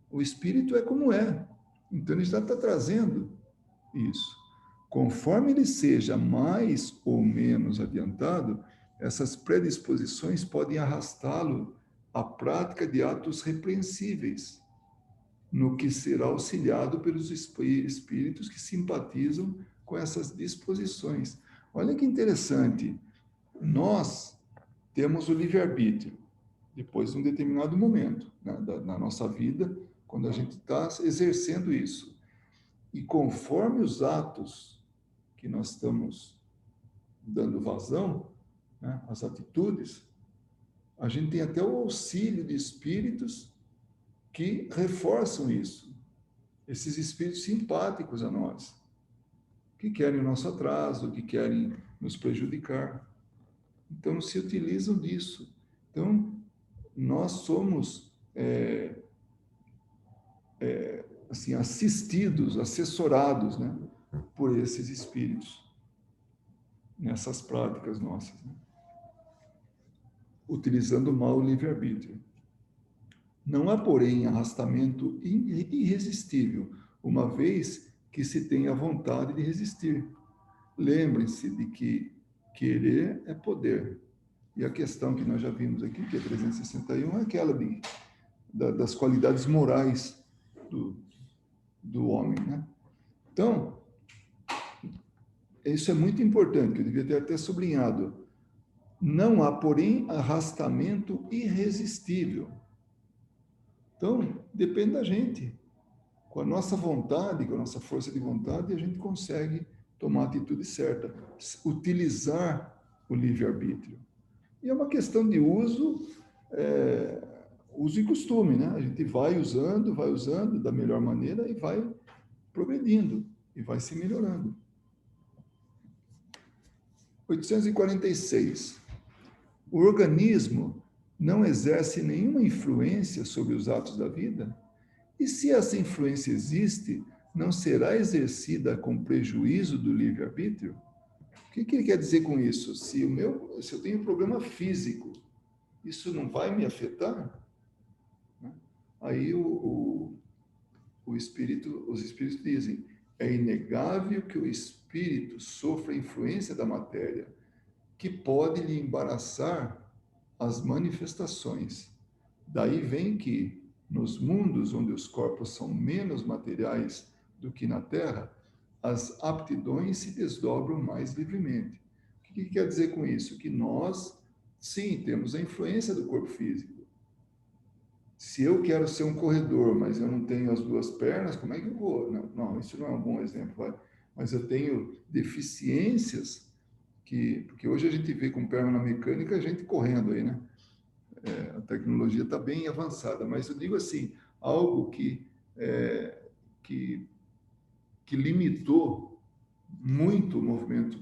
O espírito é como é. Então, ele já está trazendo isso. Conforme ele seja mais ou menos adiantado, essas predisposições podem arrastá-lo à prática de atos repreensíveis, no que será auxiliado pelos espíritos que simpatizam com essas disposições. Olha que interessante. Nós temos o livre-arbítrio, depois de um determinado momento, né, na nossa vida, quando a gente está exercendo isso. E conforme os atos que nós estamos dando vazão, né, as atitudes, a gente tem até o auxílio de espíritos que reforçam isso. Esses espíritos simpáticos a nós, que querem o nosso atraso, que querem nos prejudicar. Então, se utilizam disso. Então, nós somos assim, assistidos, assessorados, né, por esses espíritos, nessas práticas nossas, né? Utilizando mal o livre-arbítrio. Não há, porém, arrastamento irresistível, uma vez que se tem a vontade de resistir. Lembrem-se de que querer é poder. E a questão que nós já vimos aqui, que é 361, é aquela das qualidades morais do homem, né? Então, isso é muito importante, que eu devia ter até sublinhado. Não há, porém, arrastamento irresistível. Então, depende da gente. Com a nossa vontade, com a nossa força de vontade, a gente consegue tomar a atitude certa, utilizar o livre-arbítrio. E é uma questão de uso e costume, né? A gente vai usando da melhor maneira e vai progredindo, e vai se melhorando. 846. O organismo não exerce nenhuma influência sobre os atos da vida? E se essa influência existe, não será exercida com prejuízo do livre-arbítrio? O que ele quer dizer com isso? Se eu tenho um problema físico, isso não vai me afetar? Aí os espíritos dizem, é inegável que o espírito sofra a influência da matéria, que pode lhe embaraçar as manifestações. Daí vem que, nos mundos onde os corpos são menos materiais do que na Terra, as aptidões se desdobram mais livremente. O que quer dizer com isso? Que nós, sim, temos a influência do corpo físico. Se eu quero ser um corredor, mas eu não tenho as duas pernas, como é que eu vou? Não, isso não é um bom exemplo, vai. Mas eu tenho deficiências porque hoje a gente vê com perna mecânica a gente correndo aí, né? A tecnologia está bem avançada, mas eu digo assim, algo que, que limitou muito o movimento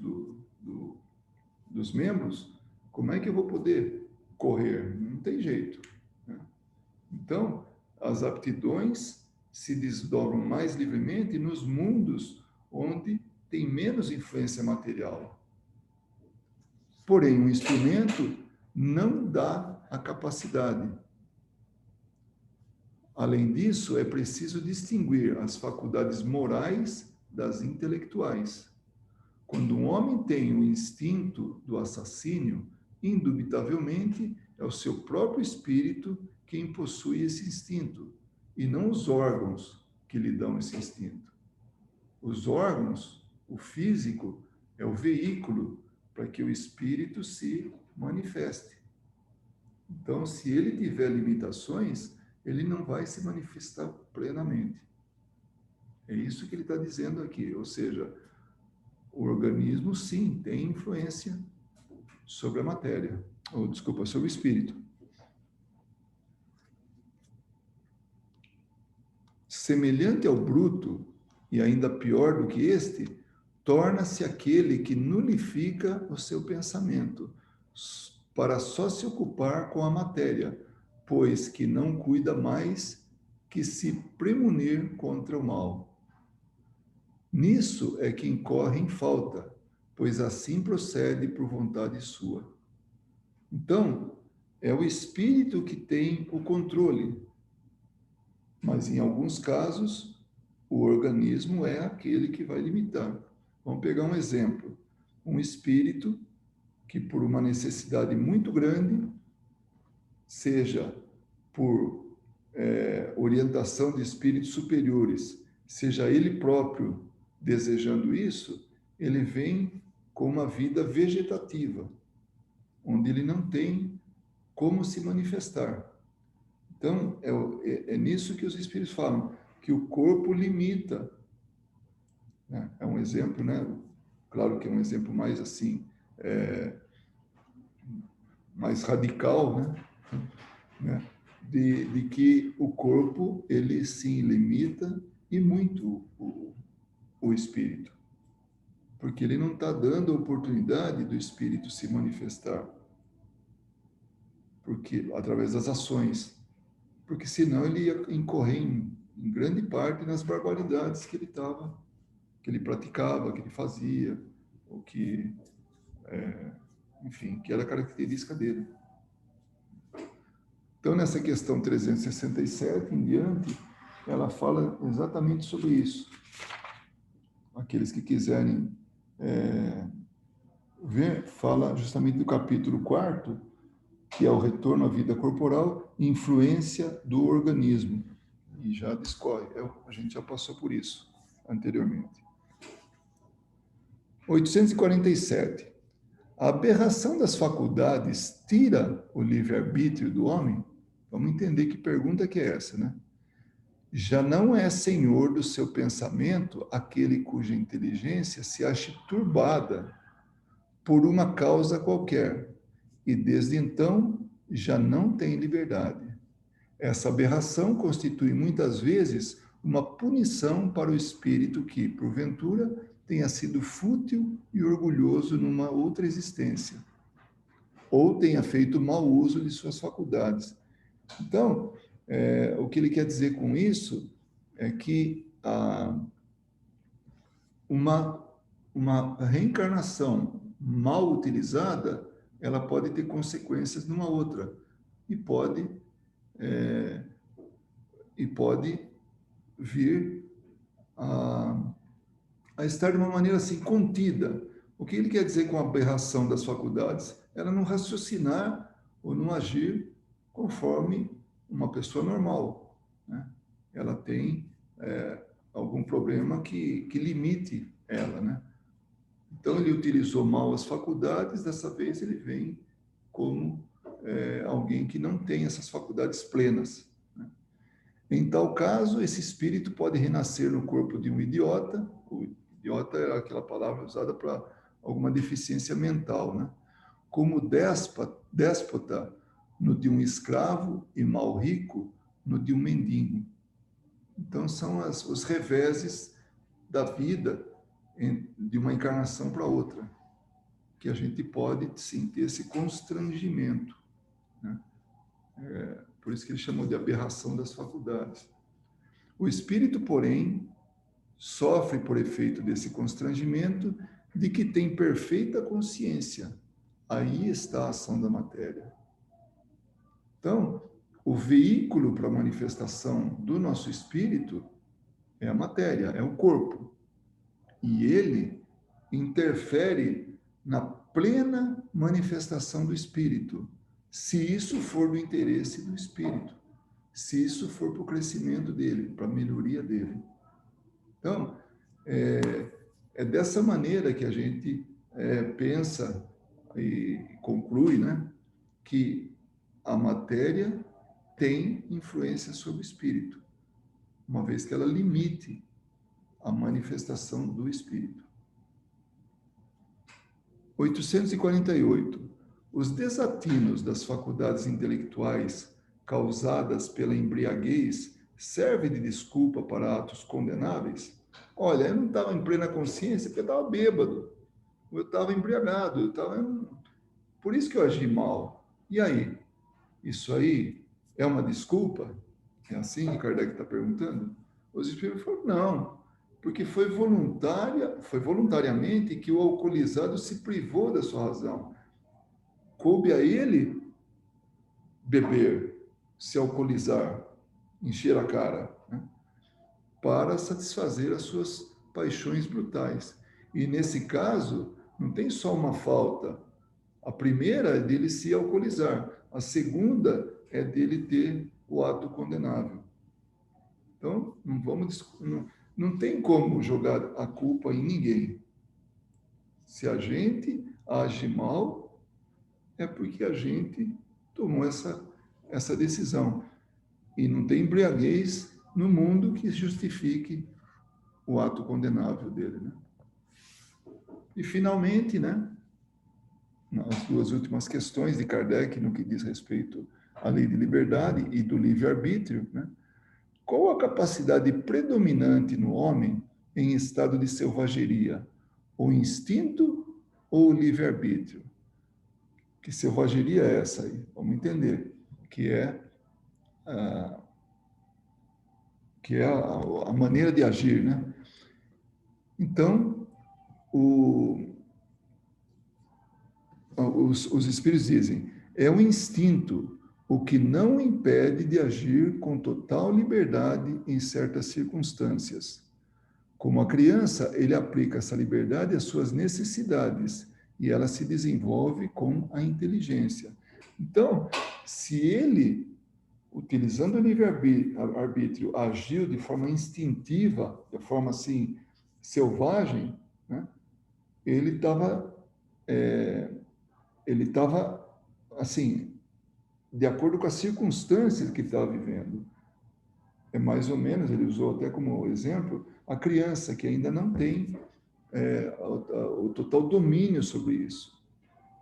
dos membros, como é que eu vou poder correr? Não tem jeito. Né? Então, as aptidões se desdobram mais livremente nos mundos onde tem menos influência material. Porém, um instrumento não dá a capacidade. Além disso, é preciso distinguir as faculdades morais das intelectuais. Quando um homem tem o instinto do assassínio, indubitavelmente é o seu próprio espírito quem possui esse instinto, e não os órgãos que lhe dão esse instinto. Os órgãos, o físico, é o veículo para que o espírito se manifeste. Então, se ele tiver limitações, ele não vai se manifestar plenamente. É isso que ele está dizendo aqui. Ou seja, o organismo, sim, tem influência sobre a matéria, ou, desculpa, sobre o espírito. Semelhante ao bruto, e ainda pior do que este, torna-se aquele que nulifica o seu pensamento, para só se ocupar com a matéria, pois que não cuida mais que se premunir contra o mal. Nisso é que incorre em falta, pois assim procede por vontade sua. Então, é o espírito que tem o controle, mas em alguns casos, o organismo é aquele que vai limitar. Vamos pegar um exemplo. Um espírito que, por uma necessidade muito grande, seja por orientação de espíritos superiores, seja ele próprio desejando isso, ele vem com uma vida vegetativa, onde ele não tem como se manifestar. Então, é nisso que os espíritos falam, que o corpo limita. Né? É um exemplo, né? Claro que é um exemplo mais assim, mais radical, né? De que o corpo, ele sim limita e muito o espírito. Porque ele não está dando a oportunidade do espírito se manifestar. Porque, através das ações. Porque senão ele ia incorrer em grande parte nas barbaridades que ele praticava, que ele fazia, ou que, enfim, que era característica dele. Então, nessa questão 367 em diante, ela fala exatamente sobre isso. Aqueles que quiserem ver, fala justamente do capítulo 4º, que é o retorno à vida corporal, influência do organismo. E já discorre, a gente já passou por isso anteriormente. 847. A aberração das faculdades tira o livre-arbítrio do homem? Vamos entender que pergunta que é essa, né? Já não é senhor do seu pensamento aquele cuja inteligência se ache turbada por uma causa qualquer, e desde então já não tem liberdade. Essa aberração constitui muitas vezes uma punição para o espírito que, porventura, tenha sido fútil e orgulhoso numa outra existência, ou tenha feito mau uso de suas faculdades. Então, O que ele quer dizer com isso é que uma reencarnação mal utilizada, ela pode ter consequências numa outra e pode vir a estar de uma maneira assim contida. O que ele quer dizer com aberração das faculdades? Ela não raciocinar ou não agir conforme uma pessoa normal, né? Ela tem algum problema que limite ela, né? Então ele utilizou mal as faculdades, dessa vez ele vem como alguém que não tem essas faculdades plenas, né? Em tal caso, esse espírito pode renascer no corpo de um idiota. O idiota é aquela palavra usada para alguma deficiência mental, né? Como déspota no de um escravo e mal rico no de um mendigo. Então, são os reveses da vida de uma encarnação para outra, que a gente pode, sim, ter esse constrangimento, né? Por isso que ele chamou de aberração das faculdades. O espírito, porém, sofre por efeito desse constrangimento de que tem perfeita consciência. Aí está a ação da matéria. Então, o veículo para a manifestação do nosso espírito é a matéria, é o corpo. E ele interfere na plena manifestação do espírito, se isso for do interesse do espírito, se isso for para o crescimento dele, para a melhoria dele. Então, é dessa maneira que a gente pensa e conclui, né, que a matéria tem influência sobre o espírito, uma vez que ela limite a manifestação do espírito. 848. Os desatinos das faculdades intelectuais causadas pela embriaguez servem de desculpa para atos condenáveis? Olha, eu não estava em plena consciência porque eu estava bêbado, eu estava embriagado, por isso que eu agi mal. E aí? Isso aí é uma desculpa? É assim que Kardec está perguntando? Os espíritos falaram, não, porque foi voluntariamente que o alcoolizado se privou da sua razão. Coube a ele beber, se alcoolizar, encher a cara, né, para satisfazer as suas paixões brutais. E nesse caso, não tem só uma falta. A primeira é dele se alcoolizar, a segunda é dele ter o ato condenável. Então, não tem como jogar a culpa em ninguém. Se a gente age mal, é porque a gente tomou essa decisão. E não tem embriaguez no mundo que justifique o ato condenável dele, né? E, finalmente, né, as duas últimas questões de Kardec no que diz respeito à lei de liberdade e do livre-arbítrio, né? Qual a capacidade predominante no homem em estado de selvageria? O instinto ou o livre-arbítrio? Que selvageria é essa aí? Vamos entender. Que é a maneira de agir, né? Então, os espíritos dizem, é o instinto o que não impede de agir com total liberdade em certas circunstâncias. Como a criança, ele aplica essa liberdade às suas necessidades e ela se desenvolve com a inteligência. Então, se ele, utilizando o livre-arbítrio, agiu de forma instintiva, de forma assim, selvagem, né, ele estava assim, de acordo com as circunstâncias que ele estava vivendo. É mais ou menos, ele usou até como exemplo, a criança que ainda não tem o total domínio sobre isso.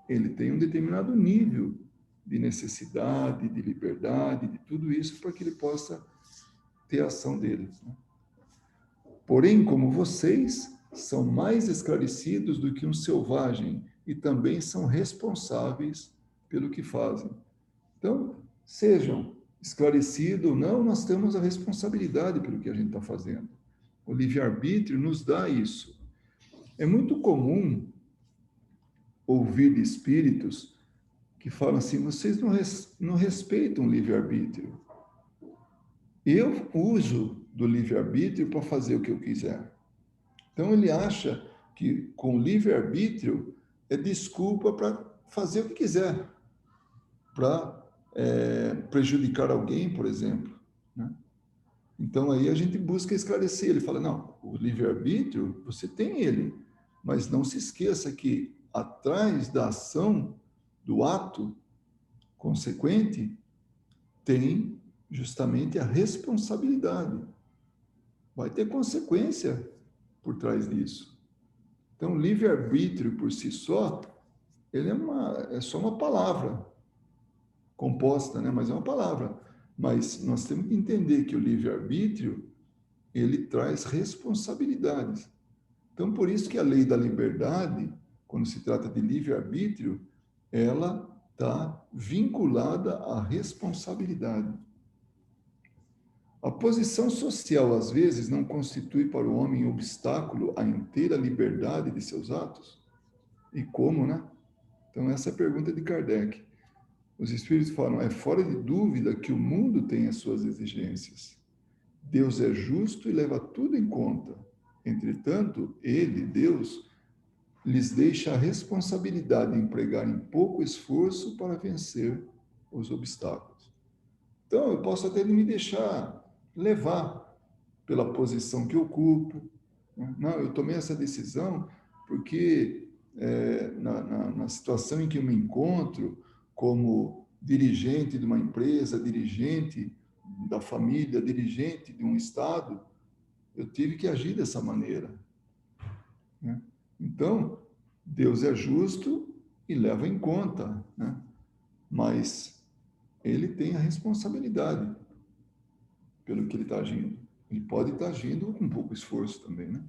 Ele tem um determinado nível de necessidade, de liberdade, de tudo isso para que ele possa ter a ação dele, né? Porém, como vocês são mais esclarecidos do que um selvagem e também são responsáveis pelo que fazem. Então, sejam esclarecido ou não, nós temos a responsabilidade pelo que a gente está fazendo. O livre-arbítrio nos dá isso. É muito comum ouvir de espíritos que falam assim, vocês não respeitam o livre-arbítrio. Eu uso do livre-arbítrio para fazer o que eu quiser. Então, ele acha que com o livre-arbítrio é desculpa para fazer o que quiser, para prejudicar alguém, por exemplo. Né? Então, aí a gente busca esclarecer. Ele fala, não, o livre-arbítrio, você tem ele, mas não se esqueça que atrás da ação, do ato consequente, tem justamente a responsabilidade. Vai ter consequência por trás disso. Então, livre-arbítrio por si só, ele é só uma palavra composta, né? Mas é uma palavra. Mas nós temos que entender que o livre-arbítrio, ele traz responsabilidades. Então, por isso que a lei da liberdade, quando se trata de livre-arbítrio, ela está vinculada à responsabilidade. A posição social, às vezes, não constitui para o homem obstáculo à inteira liberdade de seus atos? E como, né? Então, essa é a pergunta de Kardec. Os espíritos falam, é fora de dúvida que o mundo tem as suas exigências. Deus é justo e leva tudo em conta. Entretanto, ele, Deus, lhes deixa a responsabilidade de empregarem pouco esforço para vencer os obstáculos. Então, eu posso até me deixar levar pela posição que eu ocupo. Não, eu tomei essa decisão porque na situação em que eu me encontro, como dirigente de uma empresa, dirigente da família, dirigente de um estado, eu tive que agir dessa maneira. Né? Então, Deus é justo e leva em conta, né? Mas ele tem a responsabilidade pelo que ele está agindo. Ele pode estar agindo com pouco esforço também, né?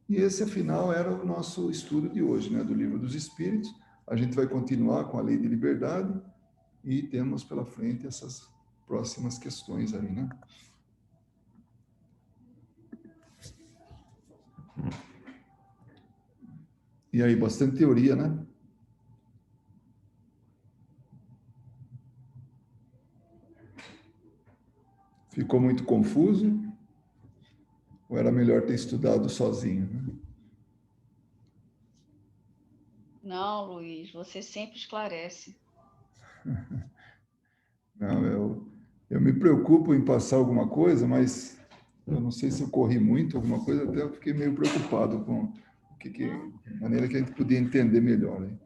E esse, afinal, era o nosso estudo de hoje, né? Do Livro dos Espíritos. A gente vai continuar com a Lei de Liberdade e temos pela frente essas próximas questões aí, né? E aí, bastante teoria, né? Ficou muito confuso? Ou era melhor ter estudado sozinho, né? Não, Luiz, você sempre esclarece. Não, eu me preocupo em passar alguma coisa, mas eu não sei se eu corri muito, alguma coisa, até eu fiquei meio preocupado com a maneira que a gente podia entender melhor. Hein?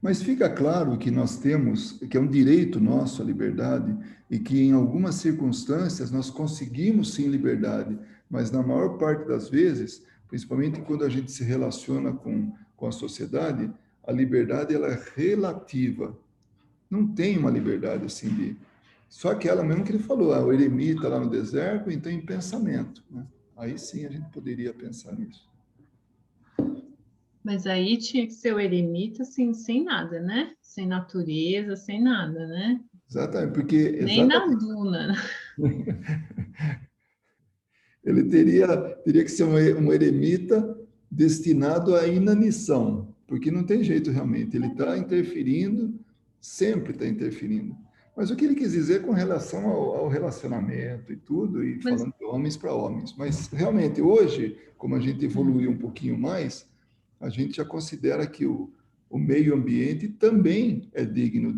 Mas fica claro que nós temos, que é um direito nosso a liberdade, e que em algumas circunstâncias nós conseguimos sim liberdade, mas na maior parte das vezes, principalmente quando a gente se relaciona com a sociedade, a liberdade ela é relativa. Não tem uma liberdade assim de... Só aquela mesmo que ele falou, o eremita lá no deserto, então em pensamento. Né? Aí sim a gente poderia pensar nisso. Mas aí tinha que ser o eremita assim, sem nada, né? Sem natureza, sem nada, né? Exatamente, porque... Nem na Exatamente. duna. Ele teria que ser um eremita destinado à inanição, porque não tem jeito realmente. Ele está interferindo, sempre está interferindo. Mas o que ele quis dizer com relação ao relacionamento e tudo, e Mas, falando de homens para homens. Mas realmente, hoje, como a gente evoluiu um pouquinho mais, a gente já considera que o meio ambiente também é digno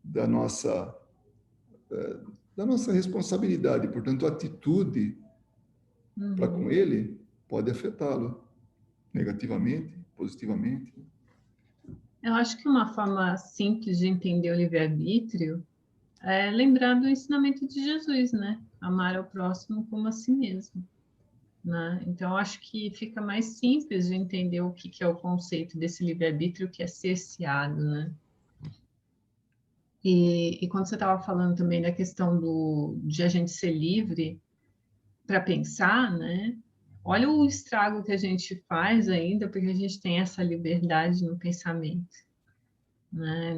da nossa, da nossa responsabilidade. Portanto, a atitude para com ele pode afetá-lo negativamente, positivamente. eu acho que uma forma simples de entender o livre-arbítrio é lembrar do ensinamento de Jesus, né? Amar ao próximo como a si mesmo. Né? Então, eu acho que fica mais simples de entender o que é o conceito desse livre-arbítrio que é cerceado, né? E quando você estava falando também da questão de a gente ser livre para pensar, né? Olha o estrago que a gente faz ainda, porque a gente tem essa liberdade no pensamento. né?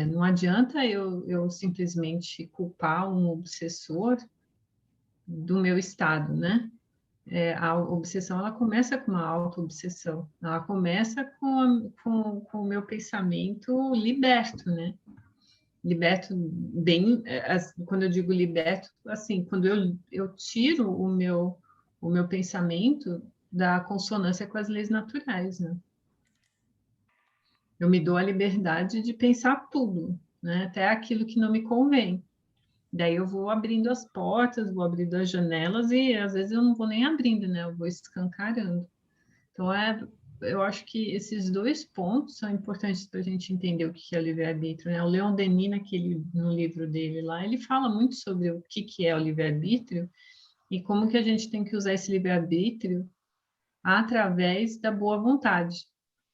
Não adianta eu simplesmente culpar um obsessor do meu estado, né? A obsessão, ela começa com uma auto-obsessão, ela começa com o meu pensamento liberto, né? Liberto bem, quando eu digo liberto, assim, quando eu tiro o meu pensamento da consonância com as leis naturais, né? Eu me dou a liberdade de pensar tudo, né? Até aquilo que não me convém. Daí eu vou abrindo as portas, vou abrindo as janelas e às vezes eu não vou nem abrindo, né? Eu vou escancarando. Então, eu acho que esses dois pontos são importantes para a gente entender o que é o livre-arbítrio, né? O Leon Denis, no livro dele lá, ele fala muito sobre o que é o livre-arbítrio e como que a gente tem que usar esse livre-arbítrio através da boa vontade,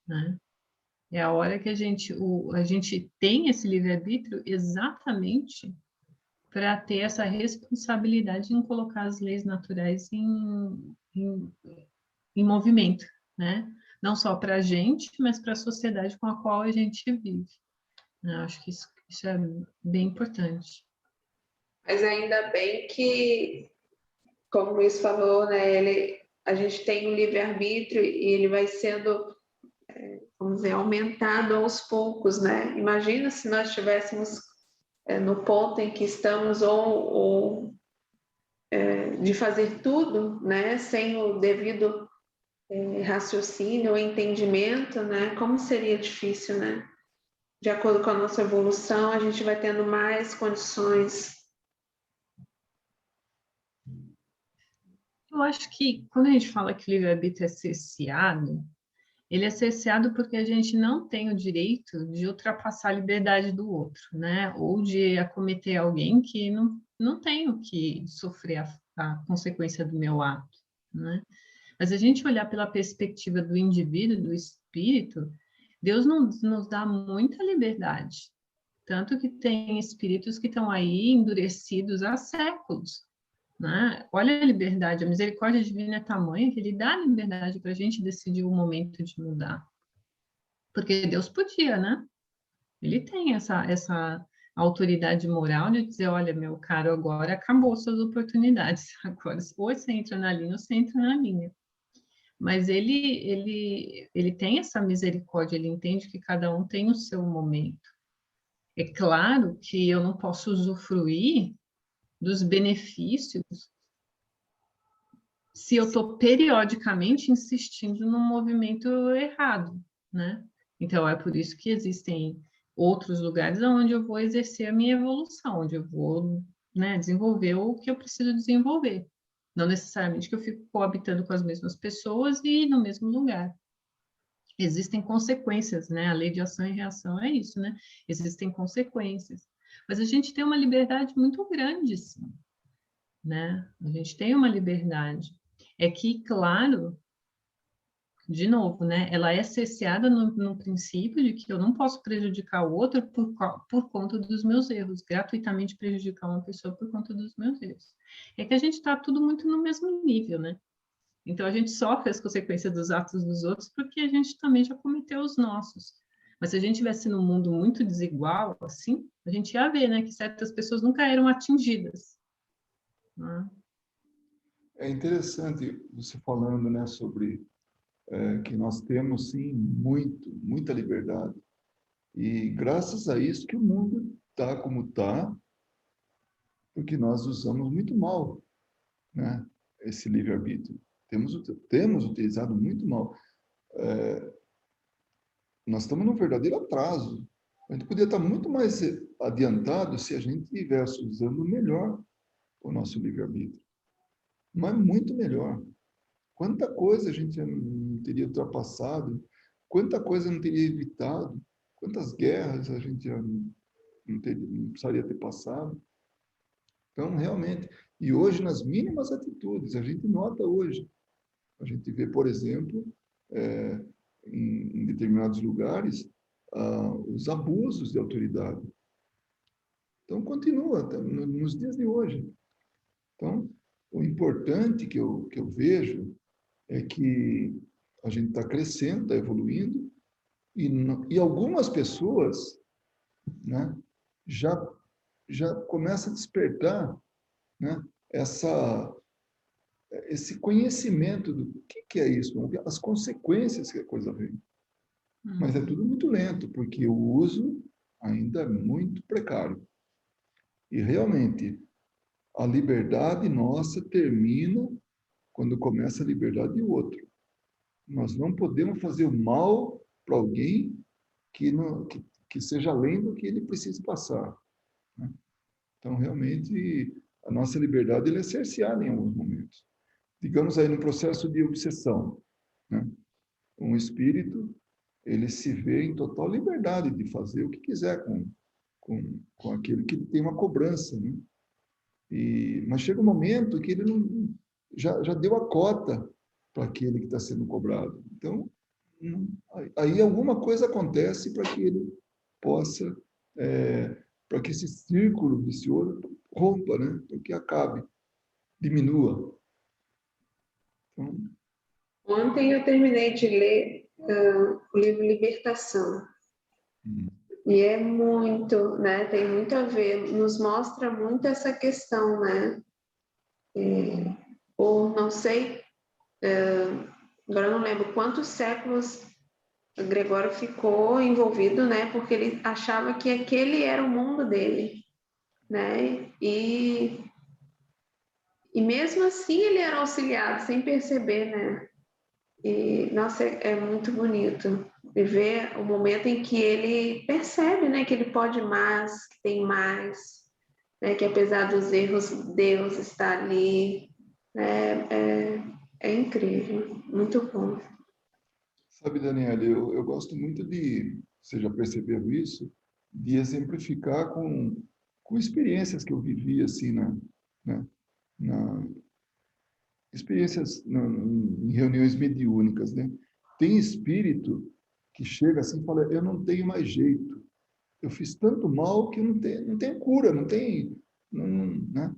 né? É a hora que a gente tem esse livre-arbítrio exatamente para ter essa responsabilidade em colocar as leis naturais em movimento, né? Não só para a gente, mas para a sociedade com a qual a gente vive. Eu acho que isso é bem importante. Mas ainda bem que, como o Luiz falou, né, a gente tem um livre-arbítrio e ele vai sendo, vamos dizer, aumentado aos poucos, né? Imagina se nós estivéssemos no ponto em que estamos ou de fazer tudo, né, sem o devido raciocínio, entendimento, né? Como seria difícil, né? De acordo com a nossa evolução, a gente vai tendo mais condições. Eu acho que quando a gente fala que o livre-arbítrio é cerceado, ele é cerceado porque a gente não tem o direito de ultrapassar a liberdade do outro, né? Ou de acometer alguém que não tem o que sofrer a consequência do meu ato, né? Mas a gente olhar pela perspectiva do indivíduo, do espírito, Deus nos dá muita liberdade. Tanto que tem espíritos que estão aí endurecidos há séculos, né? Olha a liberdade, a misericórdia divina é tamanha que ele dá a liberdade para a gente decidir o momento de mudar. Porque Deus podia, né? Ele tem essa autoridade moral de dizer, olha, meu caro, agora acabou suas oportunidades. Agora, ou você entra na linha, ou você entra na linha. Mas ele tem essa misericórdia, ele entende que cada um tem o seu momento. É claro que eu não posso usufruir dos benefícios se eu estou periodicamente insistindo num movimento errado, né? Então, é por isso que existem outros lugares onde eu vou exercer a minha evolução, onde eu vou, né, desenvolver o que eu preciso desenvolver. Não necessariamente que eu fico coabitando com as mesmas pessoas e no mesmo lugar. Existem consequências, né? A lei de ação e reação é isso, né? Existem consequências. Mas a gente tem uma liberdade muito grande, sim, né? A gente tem uma liberdade. É que, claro, de novo, né? Ela é cerceada no princípio de que eu não posso prejudicar o outro por conta dos meus erros, gratuitamente prejudicar uma pessoa por conta dos meus erros. É que a gente está tudo muito no mesmo nível, né? Então, a gente sofre as consequências dos atos dos outros porque a gente também já cometeu os nossos. Mas se a gente tivesse num mundo muito desigual, assim, a gente ia ver, né, que certas pessoas nunca eram atingidas. Né? É interessante você falando, né, sobre que nós temos, sim, muita liberdade. E graças a isso que o mundo está como está, porque nós usamos muito mal, né, esse livre-arbítrio. Temos utilizado muito mal. Nós estamos num verdadeiro atraso. A gente podia estar muito mais adiantado se a gente estivesse usando melhor o nosso livre-arbítrio. Mas muito melhor. Quanta coisa a gente não teria ultrapassado, quanta coisa não teria evitado, quantas guerras a gente já não precisaria ter passado. Então, realmente, e hoje, nas mínimas atitudes, a gente nota hoje. A gente vê, por exemplo, em determinados lugares, os abusos de autoridade. Então, continua nos dias de hoje. Então, o importante que eu vejo é que a gente está crescendo, está evoluindo, E algumas pessoas, né, já começam a despertar, né, esse conhecimento do que é isso, as consequências que a coisa vem. Mas é tudo muito lento, porque o uso ainda é muito precário. E realmente, a liberdade nossa termina quando começa a liberdade do outro. Nós não podemos fazer o mal para alguém que seja além do que ele precisa passar, né? Então, realmente, a nossa liberdade ela é cerceada em alguns momentos. Digamos aí no processo de obsessão, né? Um espírito, ele se vê em total liberdade de fazer o que quiser com aquele que tem uma cobrança, né? Mas chega um momento que ele não, já deu a cota para aquele que está sendo cobrado. Então, aí alguma coisa acontece para que ele possa, para que esse círculo vicioso rompa, né? Para que acabe, diminua. Então, Ontem eu terminei de ler o livro Libertação. E é muito, né? Tem muito a ver, nos mostra muito essa questão, né? Ou não sei, agora eu não lembro quantos séculos o Gregório ficou envolvido, né? Porque ele achava que aquele era o mundo dele, né? E mesmo assim ele era auxiliado sem perceber, né? E, nossa, é muito bonito ver o momento em que ele percebe, né, que ele pode mais, que tem mais, né, que apesar dos erros, Deus está ali, né, é incrível, muito bom. sabe, Daniela, eu gosto muito de, você já percebeu isso, de exemplificar com experiências que eu vivi, assim, na experiências em reuniões mediúnicas, né? Tem espírito que chega assim e fala, eu não tenho mais jeito, eu fiz tanto mal que não tenho cura, não tem, né?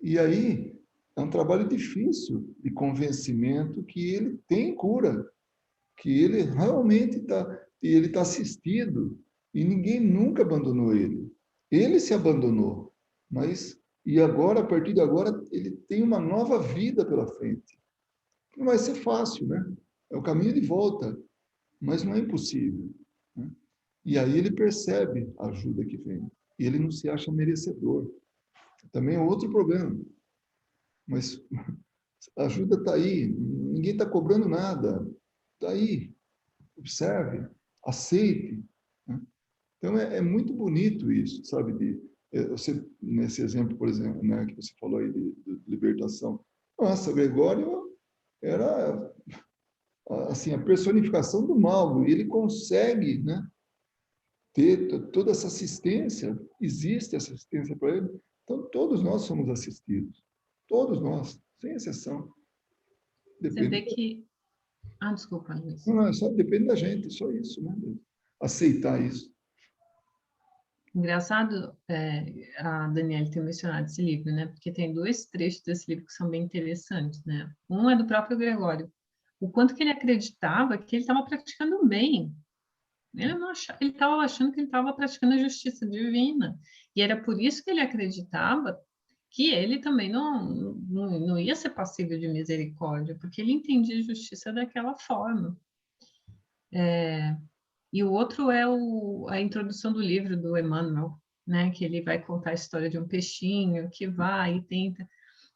E aí é um trabalho difícil de convencimento que ele tem cura, que ele realmente está assistido e ninguém nunca abandonou ele. Ele se abandonou, mas e agora, a partir de agora, ele tem uma nova vida pela frente. Não vai ser fácil, né? É o caminho de volta, mas não é impossível, né? E aí ele percebe a ajuda que vem. E ele não se acha merecedor. Também é outro problema. Mas a ajuda está aí, ninguém está cobrando nada. Está aí, observe, aceite, né? Então é muito bonito isso, sabe? Você, nesse exemplo, por exemplo, né, que você falou aí de libertação. Nossa, Gregório era assim a personificação do mal. E ele consegue, né, ter toda essa assistência. Existe essa assistência para ele. Então todos nós somos assistidos, todos nós, sem exceção. Você vê Depende. que... Ah, desculpa, Luiz. Não, só depende da gente, só isso, né? Aceitar isso. Engraçado, a Daniela ter mencionado esse livro, né? Porque tem dois trechos desse livro que são bem interessantes, né? Um é do próprio Gregório. O quanto que ele acreditava que ele estava praticando o bem. Ele não achava, ele estava achando que ele estava praticando a justiça divina. E era por isso que ele acreditava que ele também não ia ser passível de misericórdia, porque ele entendia a justiça daquela forma. E o outro é a introdução do livro do Emmanuel, né? Que ele vai contar a história de um peixinho que vai e tenta.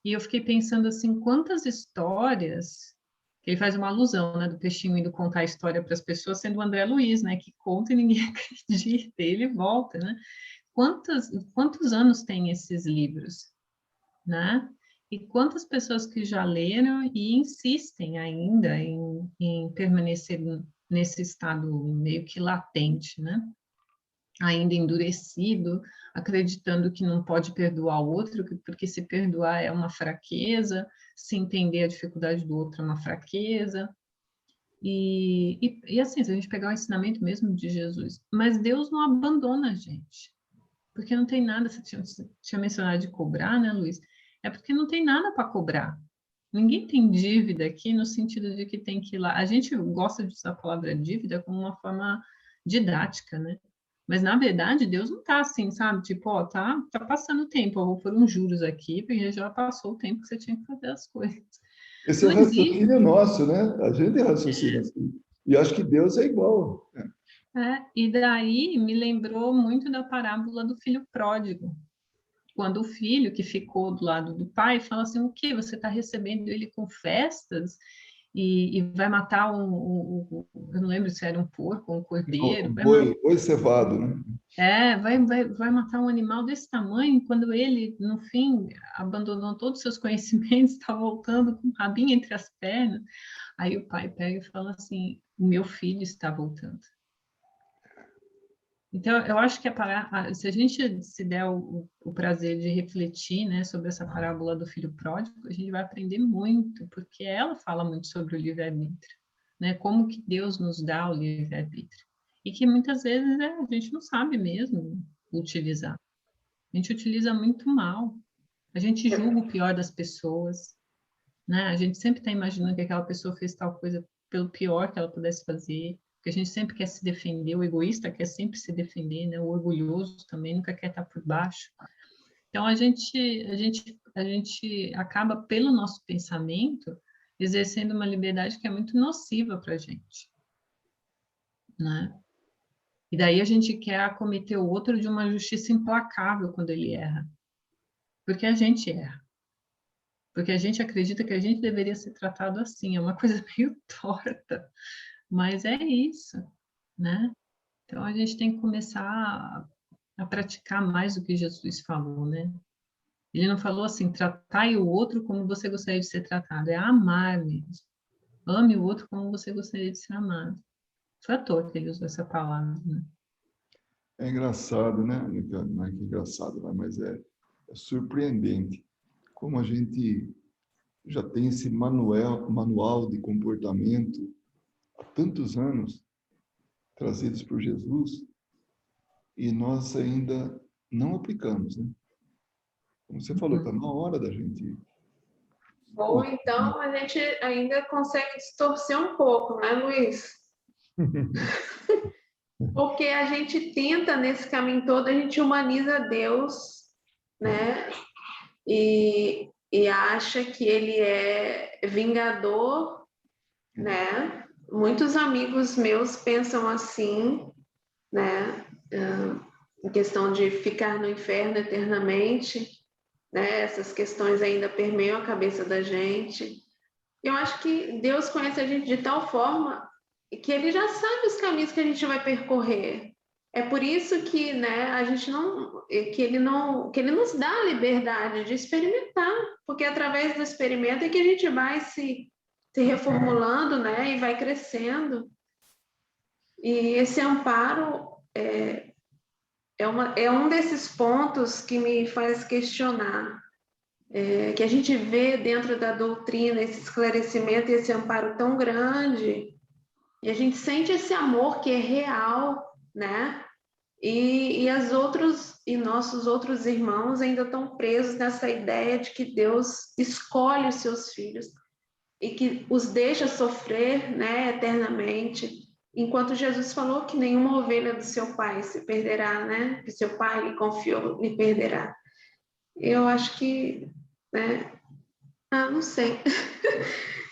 E eu fiquei pensando assim, quantas histórias que ele faz uma alusão, né, do peixinho indo contar a história para as pessoas, sendo o André Luiz, né, que conta e ninguém acredita, e ele volta, né? Quantos anos tem esses livros, né? E quantas pessoas que já leram e insistem ainda em permanecer nesse estado meio que latente, né? Ainda endurecido, acreditando que não pode perdoar o outro, porque se perdoar é uma fraqueza, se entender a dificuldade do outro é uma fraqueza. E assim, se a gente pegar o ensinamento mesmo de Jesus, mas Deus não abandona a gente, porque não tem nada, você tinha mencionado de cobrar, né, Luiz? É porque não tem nada para cobrar. Ninguém tem dívida aqui no sentido de que tem que ir lá. A gente gosta de usar a palavra dívida como uma forma didática, né? Mas, na verdade, Deus não está assim, sabe? Tipo, ó, tá passando o tempo, eu vou pôr uns juros aqui, porque já passou o tempo que você tinha que fazer as coisas. Esse é o Não existe. raciocínio nosso, né? A gente raciocina assim. E acho que Deus é igual. E daí me lembrou muito da parábola do filho pródigo. Quando o filho que ficou do lado do pai fala assim, o que? Você está recebendo ele com festas e vai matar eu não lembro se era um porco ou um O cordeiro, boi cevado, né? vai matar um animal desse tamanho, quando ele, no fim, abandonou todos os seus conhecimentos, está voltando com o rabinho entre as pernas. Aí o pai pega e fala assim, o meu filho está voltando. Então, eu acho que se a gente se der o prazer de refletir, né, sobre essa parábola do filho pródigo, a gente vai aprender muito, porque ela fala muito sobre o livre-arbítrio, né, como que Deus nos dá o livre-arbítrio. E que muitas vezes a gente não sabe mesmo utilizar. A gente utiliza muito mal. A gente julga o pior das pessoas, né? A gente sempre está imaginando que aquela pessoa fez tal coisa pelo pior que ela pudesse fazer, porque a gente sempre quer se defender, o egoísta quer sempre se defender, né? O orgulhoso também nunca quer estar por baixo. Então a gente acaba pelo nosso pensamento exercendo uma liberdade que é muito nociva para a gente, né? E daí a gente quer acometer o outro de uma justiça implacável quando ele erra, porque a gente erra. Porque a gente acredita que a gente deveria ser tratado assim, é uma coisa meio torta, mas é isso, né? Então a gente tem que começar a praticar mais o que Jesus falou, né? Ele não falou assim, tratai o outro como você gostaria de ser tratado, é amar mesmo. Ame o outro como você gostaria de ser amado. Foi à toa que ele usou essa palavra, né? É engraçado, né? Não é que é engraçado, né? Mas é surpreendente como a gente já tem esse manual de comportamento há tantos anos trazidos por Jesus e nós ainda não aplicamos, né? Como você falou, está na hora da gente. Ou então a gente ainda consegue distorcer um pouco, né, Luiz? Porque a gente tenta, nesse caminho todo, a gente humaniza Deus, né? E acha que ele é vingador, né? Muitos amigos meus pensam assim, né? Em questão de ficar no inferno eternamente, né? Essas questões ainda permeiam a cabeça da gente. Eu acho que Deus conhece a gente de tal forma que ele já sabe os caminhos que a gente vai percorrer. É por isso que, né, a gente que ele nos dá a liberdade de experimentar, porque através do experimento é que a gente vai se reformulando, né, e vai crescendo. E esse amparo é um desses pontos que me faz questionar, que a gente vê dentro da doutrina esse esclarecimento e esse amparo tão grande, e a gente sente esse amor que é real, né? E nossos outros irmãos ainda estão presos nessa ideia de que Deus escolhe os seus filhos e que os deixa sofrer, né, eternamente, enquanto Jesus falou que nenhuma ovelha do seu pai se perderá, né? Que seu pai lhe confiou, lhe perderá. Eu acho que, né? Não sei.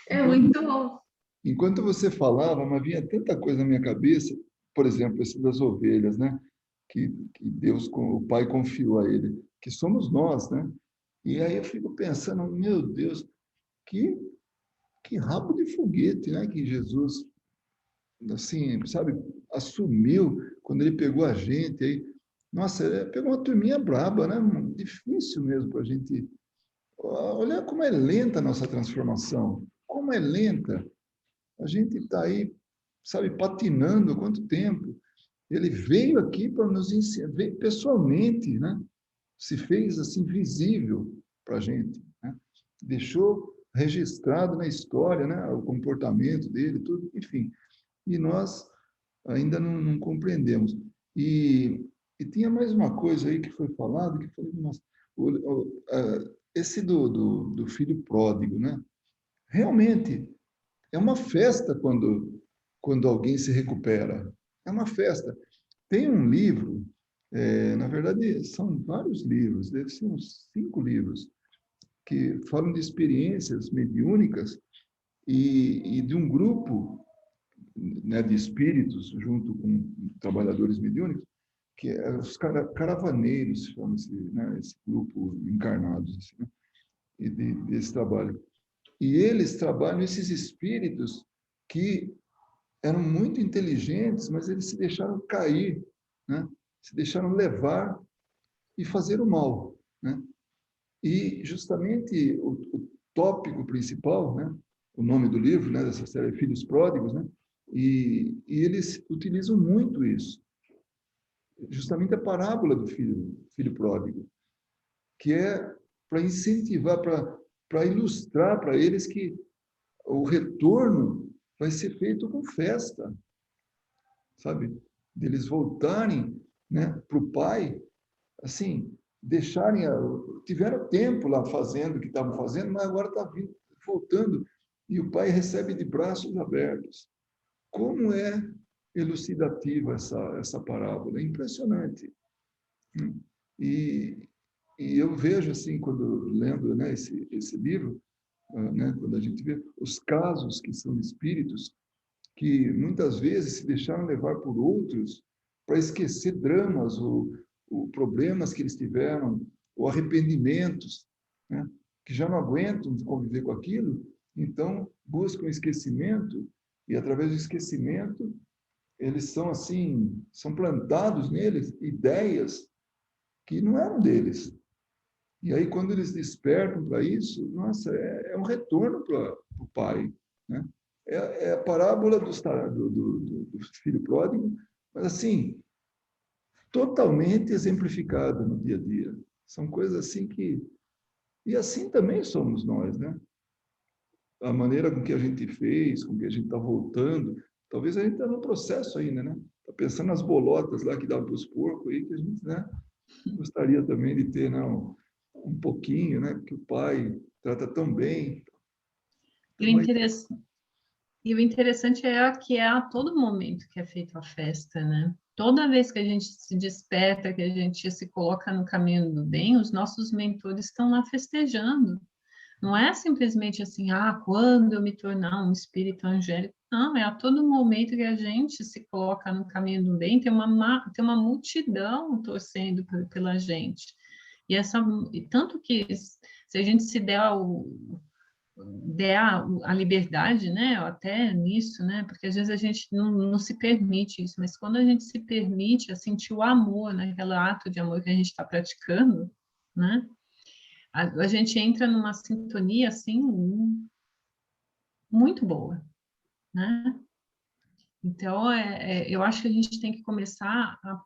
É muito bom. Enquanto você falava, mas vinha tanta coisa na minha cabeça, por exemplo, esse das ovelhas, né? Que Deus, o Pai confiou a ele, que somos nós, né? E aí eu fico pensando, meu Deus, que, que rabo de foguete, né? Que Jesus, assim, sabe, assumiu quando ele pegou a gente aí. Nossa, ele pegou uma turminha braba, né? Difícil mesmo para a gente. Olha como é lenta a nossa transformação, como é lenta. A gente está aí, sabe, patinando há quanto tempo. Ele veio aqui para nos ensinar, veio pessoalmente, né? Se fez assim visível para a gente, né? Deixou registrado na história, né? O comportamento dele, tudo, enfim. E nós ainda não compreendemos. E tinha mais uma coisa aí que foi falado, que foi, nossa, esse do filho pródigo, né? realmente, é uma festa quando alguém se recupera. É uma festa. Tem um livro, na verdade, são vários livros, deve ser uns 5 livros, que falam de experiências mediúnicas e de um grupo, né, de espíritos, junto com trabalhadores mediúnicos, que é os caravaneiros, chama-se, né, esse grupo encarnados, assim, né, e desse trabalho. E eles trabalham esses espíritos que eram muito inteligentes, mas eles se deixaram cair, né? Se deixaram levar e fazer o mal, né? E justamente o tópico principal, né? O nome do livro, né? Dessa série Filhos Pródigos, né? E eles utilizam muito isso, justamente a parábola do filho pródigo, que é para incentivar, para ilustrar para eles que o retorno vai ser feito com festa, sabe? Deles voltarem, né, para o Pai, assim, deixarem, tiveram tempo lá fazendo o que estavam fazendo, mas agora está voltando, e o Pai recebe de braços abertos. Como é elucidativa essa parábola? É impressionante. E, e eu vejo, assim, quando lendo, né, esse livro, né, quando a gente vê os casos que são de espíritos que muitas vezes se deixaram levar por outros para esquecer dramas ou problemas que eles tiveram, ou arrependimentos, né, que já não aguentam conviver com aquilo, então buscam esquecimento, e através do esquecimento eles são assim, são plantados neles ideias que não eram deles. E aí, quando eles despertam para isso, nossa, é um retorno para o pai, né? É a parábola do filho pródigo, mas assim, totalmente exemplificada no dia a dia. São coisas assim que... E assim também somos nós, né? A maneira com que a gente fez, com que a gente está voltando, talvez a gente está no processo ainda, né? Está pensando nas bolotas lá que dá para os porcos aí, que a gente, né, gostaria também de ter, não, um pouquinho, né? Porque o pai trata tão bem. E o interessante, é que é a todo momento que é feita a festa, né? Toda vez que a gente se desperta, que a gente se coloca no caminho do bem, os nossos mentores estão lá festejando. Não é simplesmente assim, quando eu me tornar um espírito angélico. Não, é a todo momento que a gente se coloca no caminho do bem, tem uma multidão torcendo pela gente. E tanto que se a gente se der a liberdade, né, até nisso, né, porque às vezes a gente não se permite isso, mas quando a gente se permite a sentir o amor, né, aquele ato de amor que a gente está praticando, né, a gente entra numa sintonia, assim, muito boa, né? Então, eu acho que a gente tem que começar a...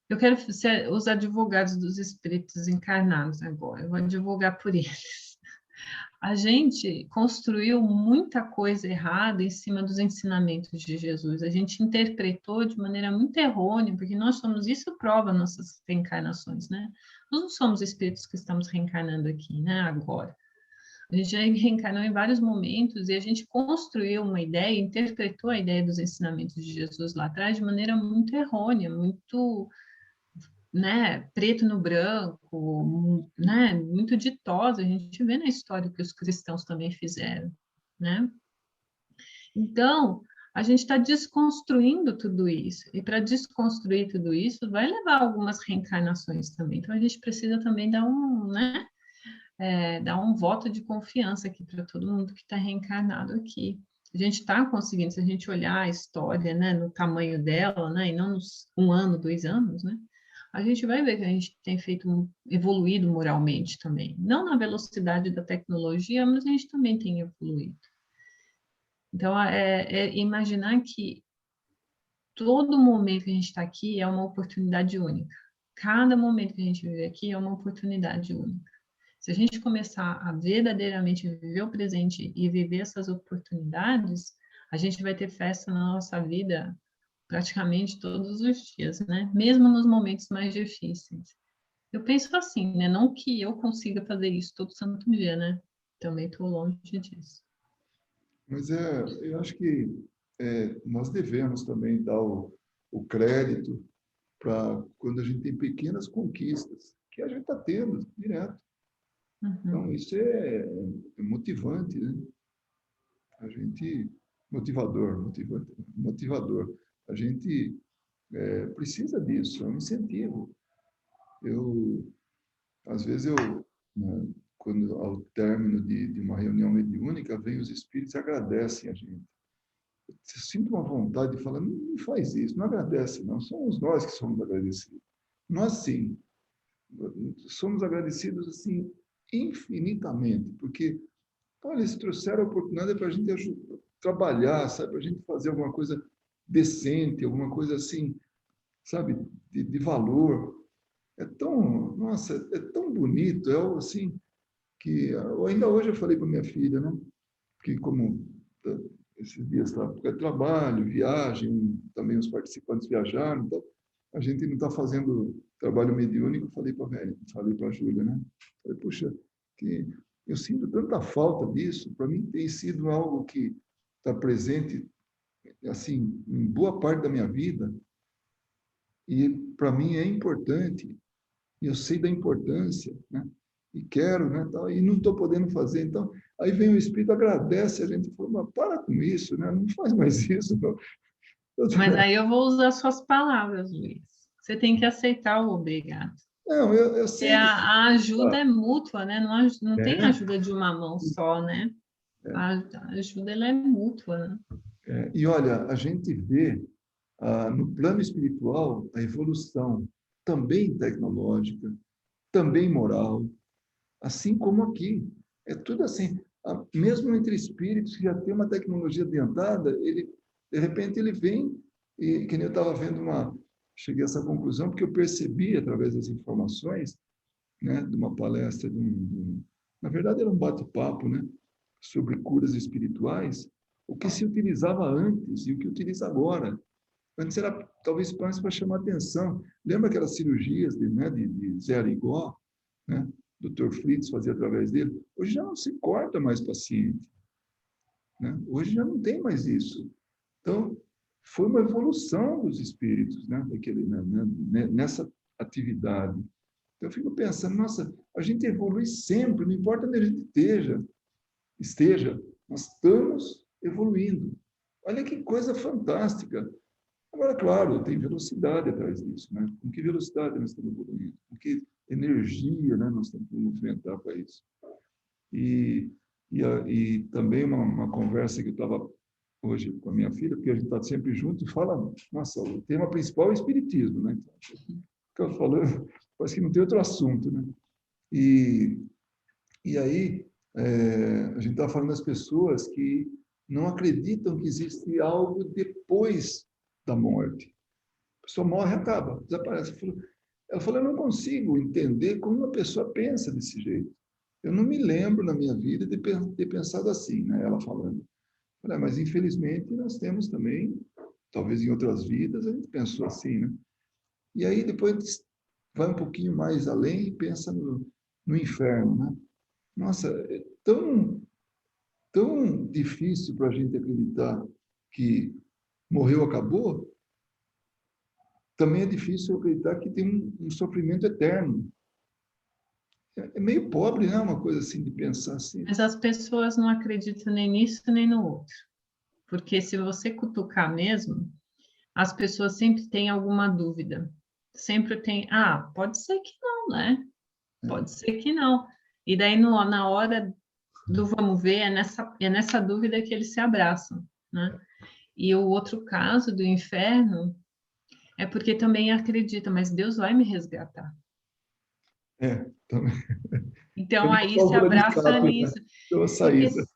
Eu quero ser os advogados dos espíritos encarnados agora, eu vou advogar por eles. A gente construiu muita coisa errada em cima dos ensinamentos de Jesus. A gente interpretou de maneira muito errônea, porque nós somos, isso prova nossas reencarnações, né? Nós não somos espíritos que estamos reencarnando aqui, né, agora. A gente já reencarnou em vários momentos e a gente construiu uma ideia, interpretou a ideia dos ensinamentos de Jesus lá atrás de maneira muito errônea, muito, né, preto no branco, né, muito ditosa. A gente vê na história que os cristãos também fizeram, né? Então, a gente está desconstruindo tudo isso. E para desconstruir tudo isso, vai levar algumas reencarnações também. Então, a gente precisa também dar né, dar um voto de confiança aqui para todo mundo que está reencarnado aqui. A gente está conseguindo, se a gente olhar a história, né, no tamanho dela, né, e não nos 1 ano, 2 anos, né, a gente vai ver que a gente tem evoluído moralmente também. Não na velocidade da tecnologia, mas a gente também tem evoluído. Então, imaginar que todo momento que a gente está aqui é uma oportunidade única. Cada momento que a gente vive aqui é uma oportunidade única. Se a gente começar a verdadeiramente viver o presente e viver essas oportunidades, a gente vai ter festa na nossa vida praticamente todos os dias, né? Mesmo nos momentos mais difíceis. Eu penso assim, né? Não que eu consiga fazer isso todo santo dia, né? Também estou longe disso. Mas eu acho que nós devemos também dar o crédito para quando a gente tem pequenas conquistas, que a gente está tendo direto. Então, isso é motivante, né? A gente, motivador. A gente precisa disso, é um incentivo. Às vezes, né, quando ao término de uma reunião mediúnica, vem os espíritos e agradecem a gente. Eu sinto uma vontade de falar, não faz isso, não agradece, não. Somos nós que somos agradecidos. Nós, sim, somos agradecidos, assim, infinitamente, porque, olha, eles trouxeram a oportunidade para a gente trabalhar, sabe, para a gente fazer alguma coisa decente, alguma coisa assim, sabe, de valor. É tão, nossa, é tão bonito, é algo assim que ainda hoje eu falei para minha filha, né? Que como esses dias está por trabalho, viagem, também os participantes viajaram, então a gente não está fazendo trabalho mediúnico, falei para a Júlia, né? Falei, puxa, que eu sinto tanta falta disso, para mim tem sido algo que está presente assim em boa parte da minha vida e para mim é importante. E eu sei da importância, né? E quero, né? Tal, e não estou podendo fazer. Então, aí vem o Espírito, agradece, a gente fala, mas para com isso, né? Não faz mais isso. Não. Mas aí eu vou usar suas palavras, Luiz. Você tem que aceitar o obrigado. Não, eu sei. A ajuda é mútua, né? Não tem É. ajuda de uma mão só, né? A ajuda ela é mútua, né? E olha, a gente vê no plano espiritual a evolução também tecnológica, também moral, assim como aqui. É tudo assim. Mesmo entre espíritos que já tem uma tecnologia adiantada, de repente ele vem e, que nem eu estava vendo cheguei a essa conclusão porque eu percebi através das informações, né, de uma palestra na verdade era um bate-papo, né, sobre curas espirituais, o que se utilizava antes e o que utiliza agora. Antes era talvez mais para chamar atenção. Lembra aquelas cirurgias de Zé Arigó, né? Dr. Fritz fazia através dele? Hoje já não se corta mais paciente, né? Hoje já não tem mais isso. Então, foi uma evolução dos espíritos, né? Nessa atividade. Então, eu fico pensando, nossa, a gente evolui sempre, não importa onde a gente esteja, nós estamos evoluindo. Olha que coisa fantástica. Agora, claro, tem velocidade atrás disso, né? Com que velocidade nós estamos evoluindo? Com que energia, né, nós temos que movimentar para isso? E também uma conversa que eu estava hoje com a minha filha, porque a gente está sempre junto e fala, nossa, o tema principal é o espiritismo, né? Então, fica falando, parece que não tem outro assunto, né? E aí, a gente está falando das pessoas que não acreditam que existe algo depois da morte. A pessoa morre e acaba, desaparece. Ela falou, eu não consigo entender como uma pessoa pensa desse jeito. Eu não me lembro na minha vida de ter pensado assim, né? Ela falando. Falei, mas infelizmente nós temos também, talvez em outras vidas, a gente pensou assim, né? E aí depois vai um pouquinho mais além e pensa no inferno, né? Nossa, é tão difícil para a gente acreditar que morreu, acabou. Também é difícil acreditar que tem um sofrimento eterno. É meio pobre, né? Uma coisa assim de pensar assim. Mas as pessoas não acreditam nem nisso nem no outro. Porque se você cutucar mesmo, as pessoas sempre têm alguma dúvida. Sempre tem, pode ser que não, né? Pode ser que não. E daí, na hora do vamos ver, é nessa dúvida que eles se abraçam, né? E o outro caso do inferno é porque também acredita, mas Deus vai me resgatar. Também. Então, aí se abraça nisso. Né? Saída.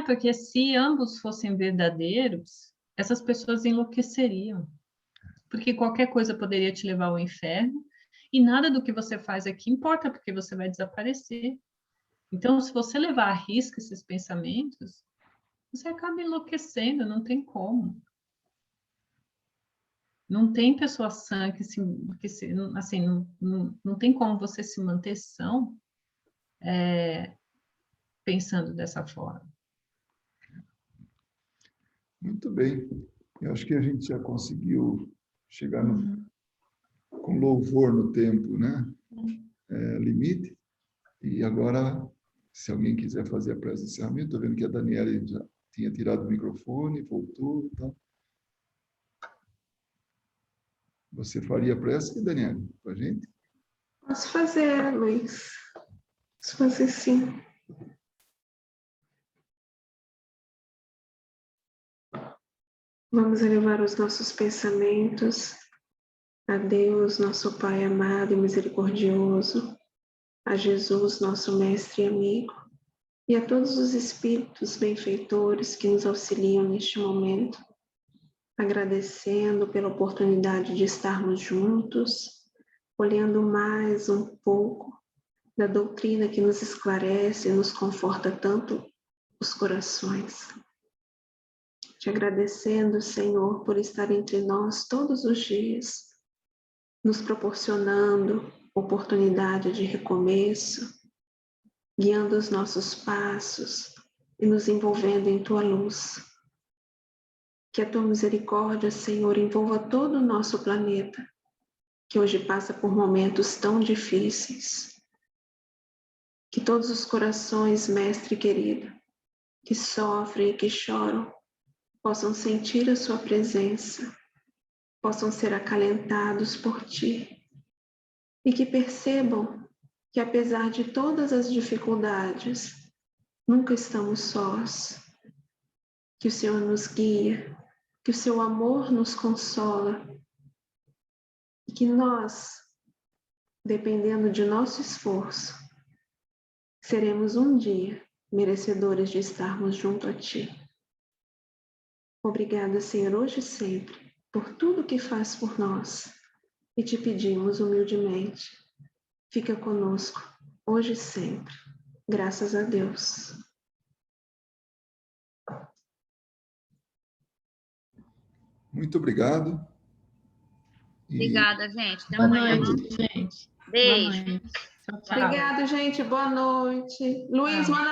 Porque se ambos fossem verdadeiros, essas pessoas enlouqueceriam. Porque qualquer coisa poderia te levar ao inferno, e nada do que você faz aqui importa, porque você vai desaparecer. Então, se você levar à risca esses pensamentos, você acaba enlouquecendo, não tem como. Não tem pessoa sã assim, não tem como você se manter são pensando dessa forma. Muito bem. Eu acho que a gente já conseguiu chegar com louvor no tempo, né? Limite. E agora, se alguém quiser fazer a prece de encerramento, estou vendo que a Daniela já tinha tirado o microfone, voltou. Então. Você faria a prece, Daniela, com a gente? Posso fazer, Luiz. Posso fazer sim. Vamos elevar os nossos pensamentos a Deus, nosso Pai amado e misericordioso, a Jesus, nosso Mestre e amigo, e a todos os espíritos benfeitores que nos auxiliam neste momento, agradecendo pela oportunidade de estarmos juntos, olhando mais um pouco da doutrina que nos esclarece e nos conforta tanto os corações. Te agradecendo, Senhor, por estar entre nós todos os dias, nos proporcionando oportunidade de recomeço, guiando os nossos passos e nos envolvendo em Tua luz. Que a Tua misericórdia, Senhor, envolva todo o nosso planeta, que hoje passa por momentos tão difíceis. Que todos os corações, Mestre querido, que sofrem e que choram, possam sentir a Sua presença, possam ser acalentados por Ti, e que percebam que, apesar de todas as dificuldades, nunca estamos sós, que o Senhor nos guia, que o Seu amor nos consola, e que nós, dependendo de nosso esforço, seremos um dia merecedores de estarmos junto a Ti. Obrigada, Senhor, hoje e sempre, por tudo que faz por nós, e te pedimos humildemente, fica conosco, hoje e sempre. Graças a Deus. Muito obrigado. Obrigada, gente. Até Boa amanhã. noite, gente. Beijo. Boa noite. Tchau, tchau. Obrigada, gente. Boa noite. Luiz, Tchau. manda